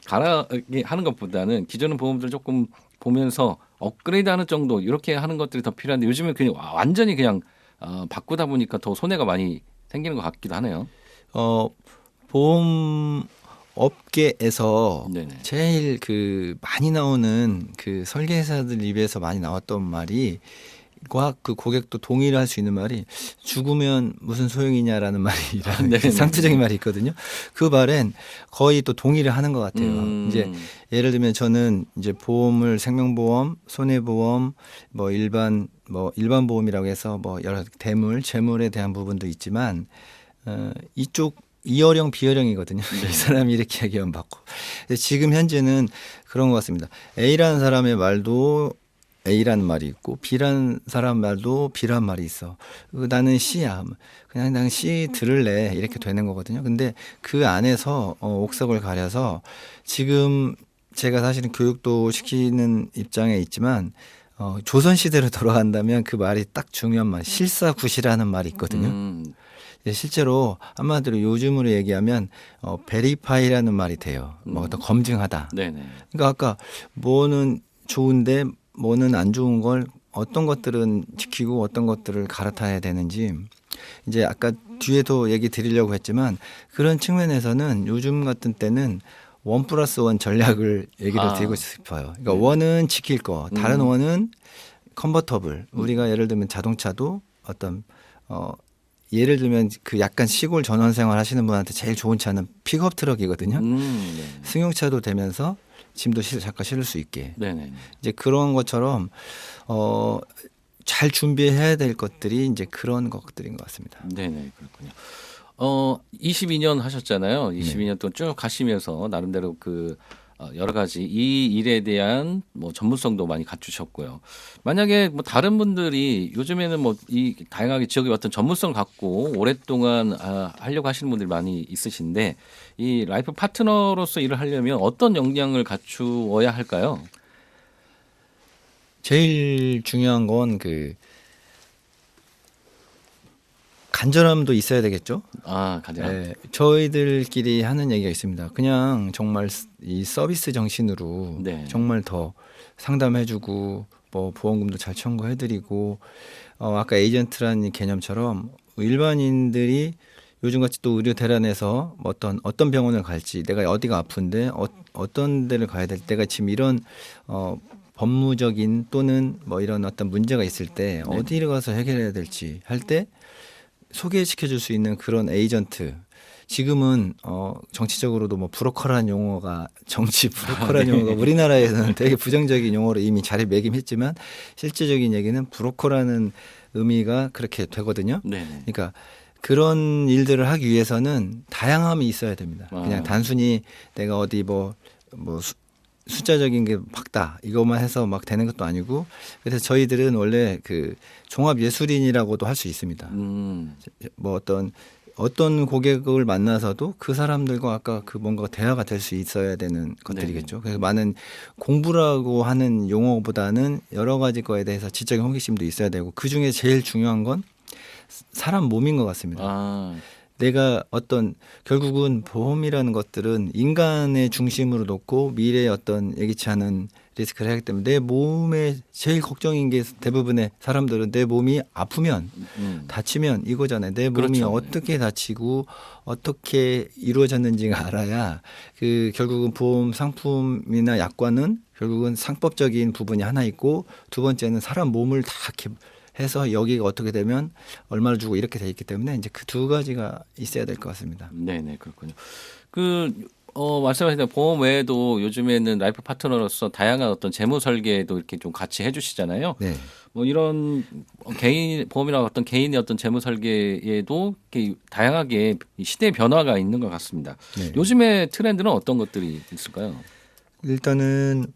갈아하게 하는 것보다는 기존의 보험들을 조금 보면서 업그레이드하는 정도 이렇게 하는 것들이 더 필요한데 요즘은 그냥 완전히 그냥 바꾸다 보니까 더 손해가 많이 생기는 것 같기도 하네요. 보험 업계에서 네네. 제일 그 많이 나오는 그 설계사들 입에서 많이 나왔던 말이 그 고객도 동의를 할 수 있는 말이 죽으면 무슨 소용이냐라는 말이라는 네네. 상투적인 말이 있거든요. 그 말엔 거의 또 동의를 하는 것 같아요. 이제 예를 들면 저는 이제 보험을 생명보험, 손해보험, 뭐 일반 보험이라고 해서 뭐 여러 재물에 대한 부분도 있지만 이쪽 이어령 비어령이거든요. 이 사람이 이렇게 얘기하면 받고. 지금 현재는 그런 것 같습니다. A라는 사람의 말도 A라는 말이 있고 B라는 사람 말도 B라는 말이 있어. 나는 C야. 그냥 난 C 들을래. 이렇게 되는 거거든요. 근데 그 안에서 옥석을 가려서 지금 제가 사실은 교육도 시키는 입장에 있지만 조선시대로 돌아간다면 그 말이 딱 중요한 말 실사구시라는 말이 있거든요. 실제로 한마디로 요즘으로 얘기하면 베리파이라는 말이 돼요. 뭐 어떤 검증하다. 네네. 그러니까 아까 뭐는 좋은데 뭐는 안 좋은 걸 어떤 것들은 지키고 어떤 것들을 갈아타야 되는지 이제 아까 뒤에도 얘기 드리려고 했지만 그런 측면에서는 요즘 같은 때는 1+1 전략을 얘기를 드리고 싶어요. 그러니까 원은 지킬 거, 다른 원은 컨버터블. 우리가 예를 들면 자동차도 어떤 예를 들면 그 약간 시골 전원 생활 하시는 분한테 제일 좋은 차는 픽업 트럭이거든요. 승용차도 되면서 짐도 잠깐 실을 수 있게. 네네. 이제 그런 것처럼 잘 준비해야 될 것들이 이제 그런 것들인 것 같습니다. 네네, 그렇군요. 22년 하셨잖아요. 22년 동안 쭉 가시면서 나름대로 그 여러 가지 이 일에 대한 뭐 전문성도 많이 갖추셨고요. 만약에 뭐 다른 분들이 요즘에는 뭐 이 다양하게 지역에 어떤 전문성을 갖고 오랫동안 하려고 하시는 분들이 많이 있으신데 이 라이프 파트너로서 일을 하려면 어떤 역량을 갖추어야 할까요? 제일 중요한 건 그 간절함도 있어야 되겠죠. 간절함. 네, 저희들끼리 하는 얘기가 있습니다. 그냥 정말 이 서비스 정신으로 네. 정말 더 상담해주고 뭐 보험금도 잘 청구해드리고 아까 에이전트라는 개념처럼 일반인들이 요즘같이 또 의료 대란에서 어떤 병원을 갈지 내가 어디가 아픈데 어떤 데를 가야 될 때가 지금 이런 법무적인 또는 뭐 이런 어떤 문제가 있을 때 어디를 가서 해결해야 될지 할 때 소개시켜줄 수 있는 그런 에이전트. 지금은 정치적으로도 뭐 브로커라는 용어가 브로커라는 용어가 우리나라에서는 되게 부정적인 용어로 이미 자리매김했지만 실제적인 얘기는 브로커라는 의미가 그렇게 되거든요. 네네. 그러니까 그런 일들을 하기 위해서는 다양함이 있어야 됩니다. 그냥 단순히 내가 어디 뭐 숫자적인 게 박다 이것만 해서 막 되는 것도 아니고 그래서 저희들은 원래 그 종합 예술인이라고도 할 수 있습니다. 뭐 어떤 고객을 만나서도 그 사람들과 아까 그 뭔가 대화가 될 수 있어야 되는 것들이겠죠. 그래서 많은 공부라고 하는 용어보다는 여러 가지 거에 대해서 지적인 호기심도 있어야 되고 그 중에 제일 중요한 건 사람 몸인 것 같습니다. 아, 내가 어떤 결국은 보험이라는 것들은 인간의 중심으로 놓고 미래의 어떤 예기치 않은 리스크를 하기 때문에 내 몸에 제일 걱정인 게 대부분의 사람들은 내 몸이 아프면 다치면 이거잖아요. 내 몸이 그렇죠. 어떻게 다치고 어떻게 이루어졌는지가 알아야 그 결국은 보험 상품이나 약관은 결국은 상법적인 부분이 하나 있고 두 번째는 사람 몸을 다 이렇게 해서 여기가 어떻게 되면 얼마를 주고 이렇게 돼 있기 때문에 이제 그 두 가지가 있어야 될 것 같습니다. 네네 그렇군요. 말씀하신 대로 보험 외에도 요즘에는 라이프 파트너로서 다양한 어떤 재무 설계도 이렇게 좀 같이 해주시잖아요. 네. 뭐 이런 개인 보험이나 어떤 개인의 어떤 재무 설계에도 이렇게 다양하게 시대의 변화가 있는 것 같습니다. 네. 요즘의 트렌드는 어떤 것들이 있을까요? 일단은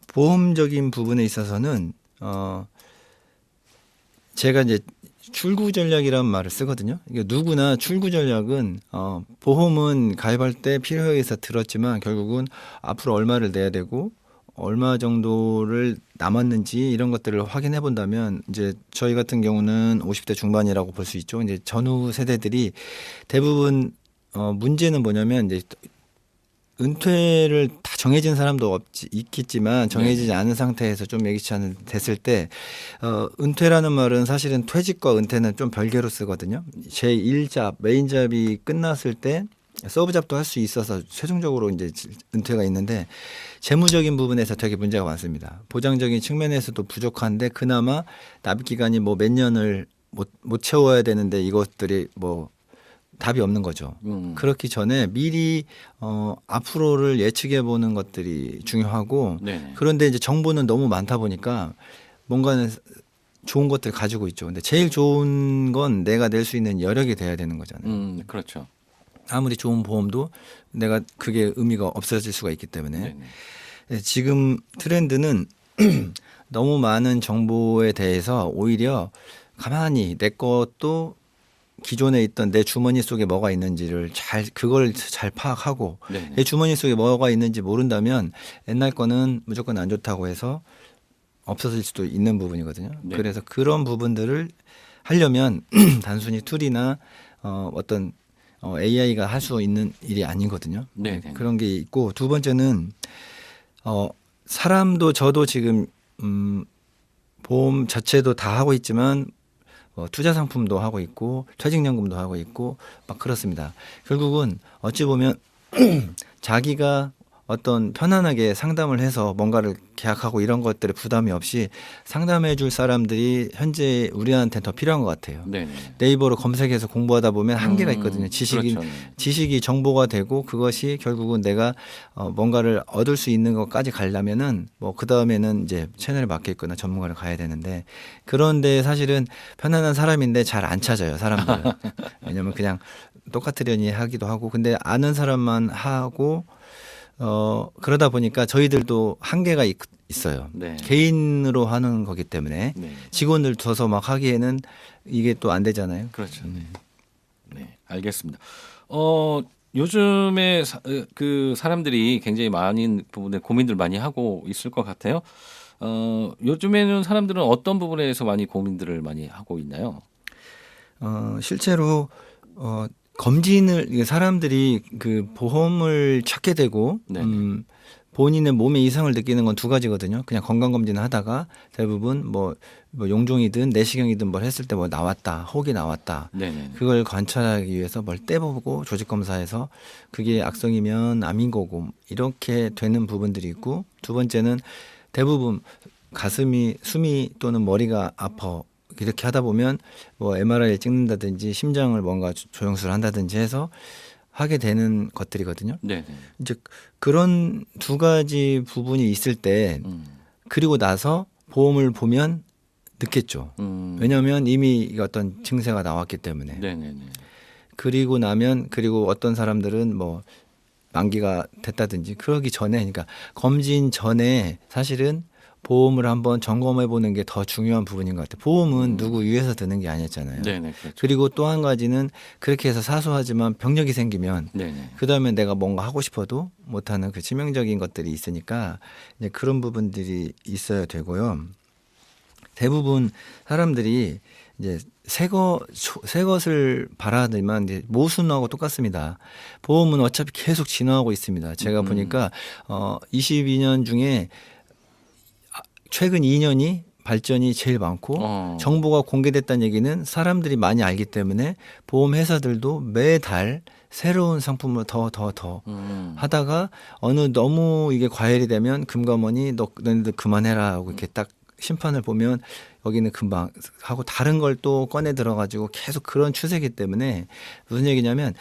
보험적인 부분에 있어서는 제가 이제 출구 전략이라는 말을 쓰거든요. 이게 누구나 출구 전략은 보험은 가입할 때 필요에 의해서 들었지만 결국은 앞으로 얼마를 내야 되고 얼마 정도를 남았는지 이런 것들을 확인해 본다면 이제 저희 같은 경우는 50대 중반이라고 볼 수 있죠. 이제 전후 세대들이 대부분 문제는 뭐냐면 이제 은퇴를 다 정해진 사람도 있겠지만 정해지지 않은 상태에서 좀 예기치 않은 됐을 때 은퇴라는 말은 사실은 퇴직과 은퇴는 좀 별개로 쓰거든요. 제 1잡 메인잡이 끝났을 때 서브잡도 할 수 있어서 최종적으로 이제 은퇴가 있는데 재무적인 부분에서 되게 문제가 많습니다. 보장적인 측면에서도 부족한데 그나마 납입 기간이 뭐 몇 년을 못 채워야 되는데 이것들이 뭐 답이 없는 거죠. 그렇기 전에 미리 앞으로를 예측해 보는 것들이 중요하고 네네. 그런데 이제 정보는 너무 많다 보니까 뭔가는 좋은 것들 가지고 있죠. 근데 제일 좋은 건 내가 낼 수 있는 여력이 돼야 되는 거잖아요. 그렇죠. 아무리 좋은 보험도 내가 그게 의미가 없어질 수가 있기 때문에 네네. 지금 트렌드는 너무 많은 정보에 대해서 오히려 가만히 내 것도 기존에 있던 내 주머니 속에 뭐가 있는지를 그걸 잘 파악하고 네네. 내 주머니 속에 뭐가 있는지 모른다면 옛날 거는 무조건 안 좋다고 해서 없어질 수도 있는 부분이거든요. 네. 그래서 그런 부분들을 하려면 단순히 툴이나 어떤 AI가 할 수 있는 일이 아니거든요. 네네. 그런 게 있고 두 번째는 사람도 저도 지금 보험 자체도 다 하고 있지만 투자 상품도 하고 있고 퇴직연금도 하고 있고 막 그렇습니다. 결국은 어찌 보면 자기가 어떤 편안하게 상담을 해서 뭔가를 계약하고 이런 것들에 부담이 없이 상담해 줄 사람들이 현재 우리한테 더 필요한 것 같아요. 네네. 네이버로 검색해서 공부하다 보면 한계가 있거든요. 그렇죠. 지식이 정보가 되고 그것이 결국은 내가 뭔가를 얻을 수 있는 것까지 가려면은 뭐 그 다음에는 이제 채널에 맞게 있거나 전문가를 가야 되는데 그런데 사실은 편안한 사람인데 잘 안 찾아요. 사람들은. 왜냐면 그냥 똑같으려니 하기도 하고 근데 아는 사람만 하고 그러다 보니까 저희들도 한계가 있어요. 네. 개인으로 하는 거기 때문에 네. 직원들 둬서 막 하기에는 이게 또 안 되잖아요. 그렇죠. 네, 알겠습니다. 요즘에 그 사람들이 굉장히 많은 부분에 고민들 많이 하고 있을 것 같아요. 요즘에는 사람들은 어떤 부분에서 많이 고민들을 많이 하고 있나요? 실제로 검진을 사람들이 그 보험을 찾게 되고 본인의 몸에 이상을 느끼는 건 두 가지거든요. 그냥 건강 검진을 하다가 대부분 뭐 용종이든 내시경이든 뭘 했을 때 뭐 나왔다, 혹이 나왔다. 네네. 그걸 관찰하기 위해서 뭘 떼보고 조직 검사해서 그게 악성이면 암인 거고 이렇게 되는 부분들이 있고 두 번째는 대부분 가슴이 숨이 또는 머리가 아파. 이렇게 하다 보면 뭐 MRI를 찍는다든지 심장을 뭔가 조영술을 한다든지 해서 하게 되는 것들이거든요. 네네. 이제 그런 두 가지 부분이 있을 때 그리고 나서 보험을 보면 늦겠죠. 왜냐하면 이미 어떤 증세가 나왔기 때문에. 네네네. 그리고 어떤 사람들은 뭐 만기가 됐다든지 그러기 전에 그러니까 검진 전에 사실은 보험을 한번 점검해 보는 게 더 중요한 부분인 것 같아요. 보험은 누구 위해서 드는 게 아니었잖아요. 네네. 그렇죠. 그리고 또 한 가지는 그렇게 해서 사소하지만 병력이 생기면 네네. 그다음에 내가 뭔가 하고 싶어도 못하는 그 치명적인 것들이 있으니까 이제 그런 부분들이 있어야 되고요. 대부분 사람들이 이제 새 것을 바라지만 이제 모순하고 똑같습니다. 보험은 어차피 계속 진화하고 있습니다. 제가 보니까 22년 중에 최근 2년이 발전이 제일 많고 정보가 공개됐다는 얘기는 사람들이 많이 알기 때문에 보험 회사들도 매달 새로운 상품을 더 하다가 너무 이게 과열이 되면 금감원이 너네들 그만해라 하고 이렇게 딱 심판을 보면 여기는 금방 하고 다른 걸 또 꺼내 들어가지고 계속 그런 추세이기 때문에 무슨 얘기냐면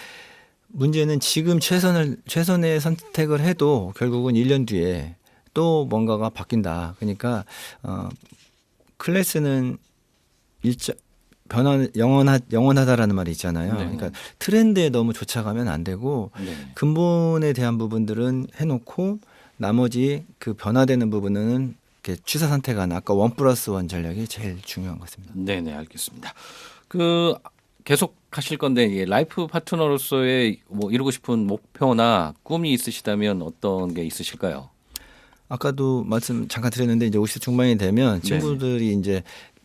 문제는 지금 최선의 선택을 해도 결국은 1년 뒤에 또 뭔가가 바뀐다. 그러니까 클래스는 영원하다라는 말이 있잖아요. 네. 그러니까 트렌드에 너무 쫓아가면 안 되고 네. 근본에 대한 부분들은 해놓고 나머지 그 변화되는 부분은 이렇게 취사 선택하는 아까 1+1 전략이 제일 중요한 것 같습니다. 네네 알겠습니다. 계속 하실 건데 이 라이프 파트너로서의 뭐 이루고 싶은 목표나 꿈이 있으시다면 어떤 게 있으실까요? 아까도 말씀 잠깐 드렸는데 이제 50세 중반이 되면 친구들이 이제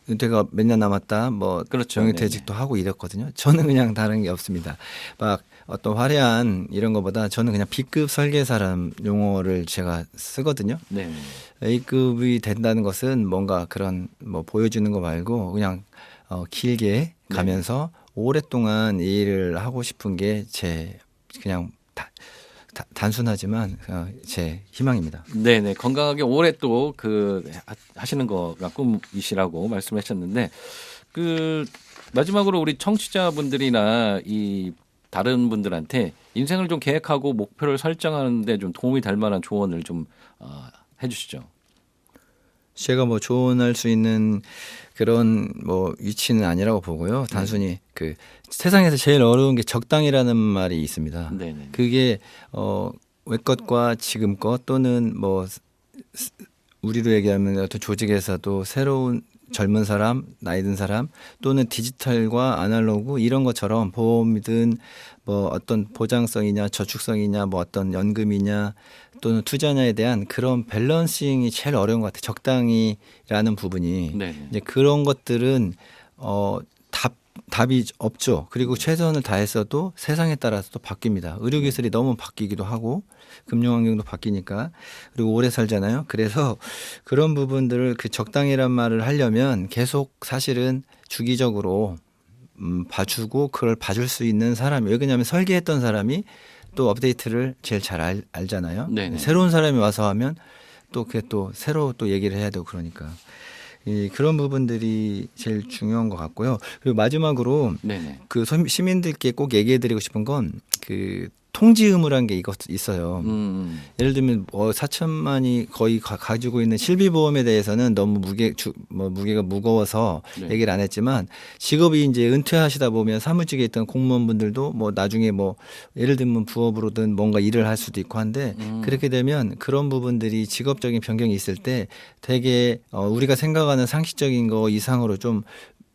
은퇴가 몇 년 남았다 뭐 그렇죠. 영유퇴직도 하고 이랬거든요. 저는 그냥 다른 게 없습니다. 막 어떤 화려한 이런 거보다 저는 그냥 B급 설계사람 용어를 제가 쓰거든요. 네. A급이 된다는 것은 뭔가 그런 뭐 보여주는 거 말고 그냥 길게 가면서 오랫동안 이 일을 하고 싶은 게 제 그냥 단순하지만 제 희망입니다. 네네 건강하게 오래 또 하시는 거가 꿈이시라고 말씀하셨는데 마지막으로 우리 청취자분들이나 이 다른 분들한테 인생을 좀 계획하고 목표를 설정하는데 좀 도움이 될 만한 조언을 좀 해주시죠. 제가 뭐 조언할 수 있는 그런 뭐 위치는 아니라고 보고요. 단순히 그 세상에서 제일 어려운 게 적당이라는 말이 있습니다. 네네. 그게 외것과 지금 것 또는 뭐 우리로 얘기하면 어떤 조직에서도 새로운 젊은 사람, 나이 든 사람 또는 디지털과 아날로그 이런 것처럼 보험이든 뭐 어떤 보장성이냐 저축성이냐 뭐 어떤 연금이냐 또는 투자냐에 대한 그런 밸런싱이 제일 어려운 것 같아요. 적당히라는 부분이 네네. 이제 그런 것들은 답이 없죠. 그리고 최선을 다했어도 세상에 따라서 또 바뀝니다. 의료기술이 너무 바뀌기도 하고 금융환경도 바뀌니까 그리고 오래 살잖아요. 그래서 그런 부분들을 그 적당이란 말을 하려면 계속 사실은 주기적으로 봐주고 그걸 봐줄 수 있는 사람이 왜 그러냐면 설계했던 사람이 또 업데이트를 제일 잘 알잖아요. 네네. 새로운 사람이 와서 하면 또 그게 또 새로 또 얘기를 해야 되고 그러니까 그런 부분들이 제일 중요한 것 같고요. 그리고 마지막으로 네네. 그 시민들께 꼭 얘기해드리고 싶은 건 그 통지 의무라는 게 있어요. 예를 들면 4천만이 거의 가지고 있는 실비보험에 대해서는 너무 무게가 무거워서 네. 얘기를 안 했지만 직업이 이제 은퇴하시다 보면 사무직에 있던 공무원분들도 뭐 나중에 뭐 예를 들면 부업으로든 뭔가 일을 할 수도 있고 한데 그렇게 되면 그런 부분들이 직업적인 변경이 있을 때 되게 우리가 생각하는 상식적인 거 이상으로 좀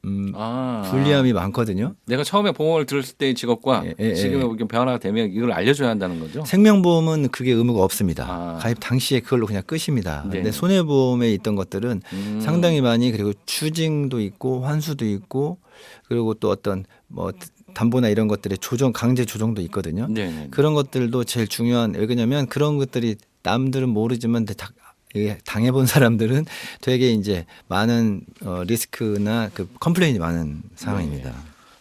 불리함이 많거든요. 내가 처음에 보험을 들었을 때의 직업과 지금의 변화가 되면 이걸 알려줘야 한다는 거죠. 생명보험은 그게 의무가 없습니다. 아. 가입 당시에 그걸로 그냥 끝입니다. 네네. 근데 손해보험에 있던 것들은 상당히 많이 그리고 추징도 있고 환수도 있고 그리고 또 어떤 뭐 담보나 이런 것들의 강제 조정도 있거든요. 네네. 그런 것들도 제일 중요한 왜 그러냐면 그런 것들이 남들은 모르지만 당해본 사람들은 되게 이제 많은 리스크나 그 컴플레인이 많은 상황입니다.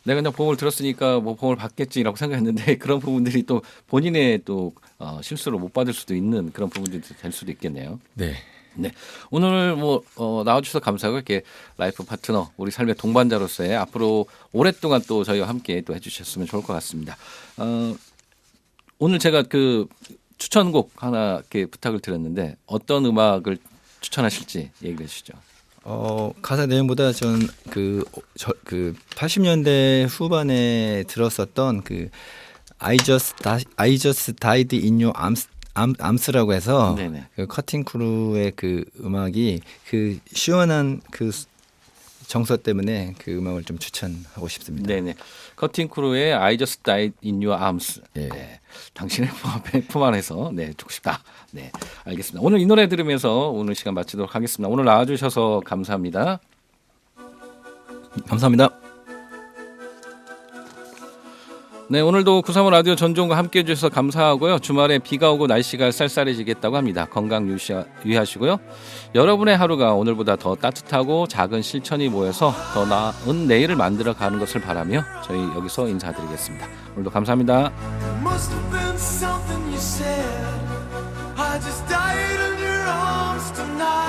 내가 그냥 보험을 들었으니까 뭐 보험을 받겠지라고 생각했는데 그런 부분들이 또 본인의 또 실수로 못 받을 수도 있는 그런 부분들이 될 수도 있겠네요. 네. 네. 오늘 뭐 나와주셔서 감사하고 이렇게 라이프 파트너 우리 삶의 동반자로서의 앞으로 오랫동안 또 저희와 함께 또 해주셨으면 좋을 것 같습니다. 오늘 제가 추천곡 하나 이렇게 부탁을 드렸는데 어떤 음악을 추천하실지 얘기해 주시죠. 가사 내용보다 전 80년대 후반에 들었었던 I just died in your arms라고 해서 네네. 그 커팅 크루의 그 음악이 그 시원한 그 정서 때문에 그 음악을 좀 추천하고 싶습니다. 네네. 커팅 크루의 I just died in your arms. 네. 네. 당신의 품 안에서 죽고 싶다. 네, 알겠습니다. 오늘 이 노래 들으면서 오늘 시간 마치도록 하겠습니다. 오늘 나와주셔서 감사합니다. 감사합니다. 네, 오늘도 935 라디오 전종과 함께해 주셔서 감사하고요. 주말에 비가 오고 날씨가 쌀쌀해지겠다고 합니다. 건강 유의하시고요. 여러분의 하루가 오늘보다 더 따뜻하고 작은 실천이 모여서 더 나은 내일을 만들어 가는 것을 바라며 저희 여기서 인사드리겠습니다. 오늘도 감사합니다. Must have been something you said. I just died in your arms tonight.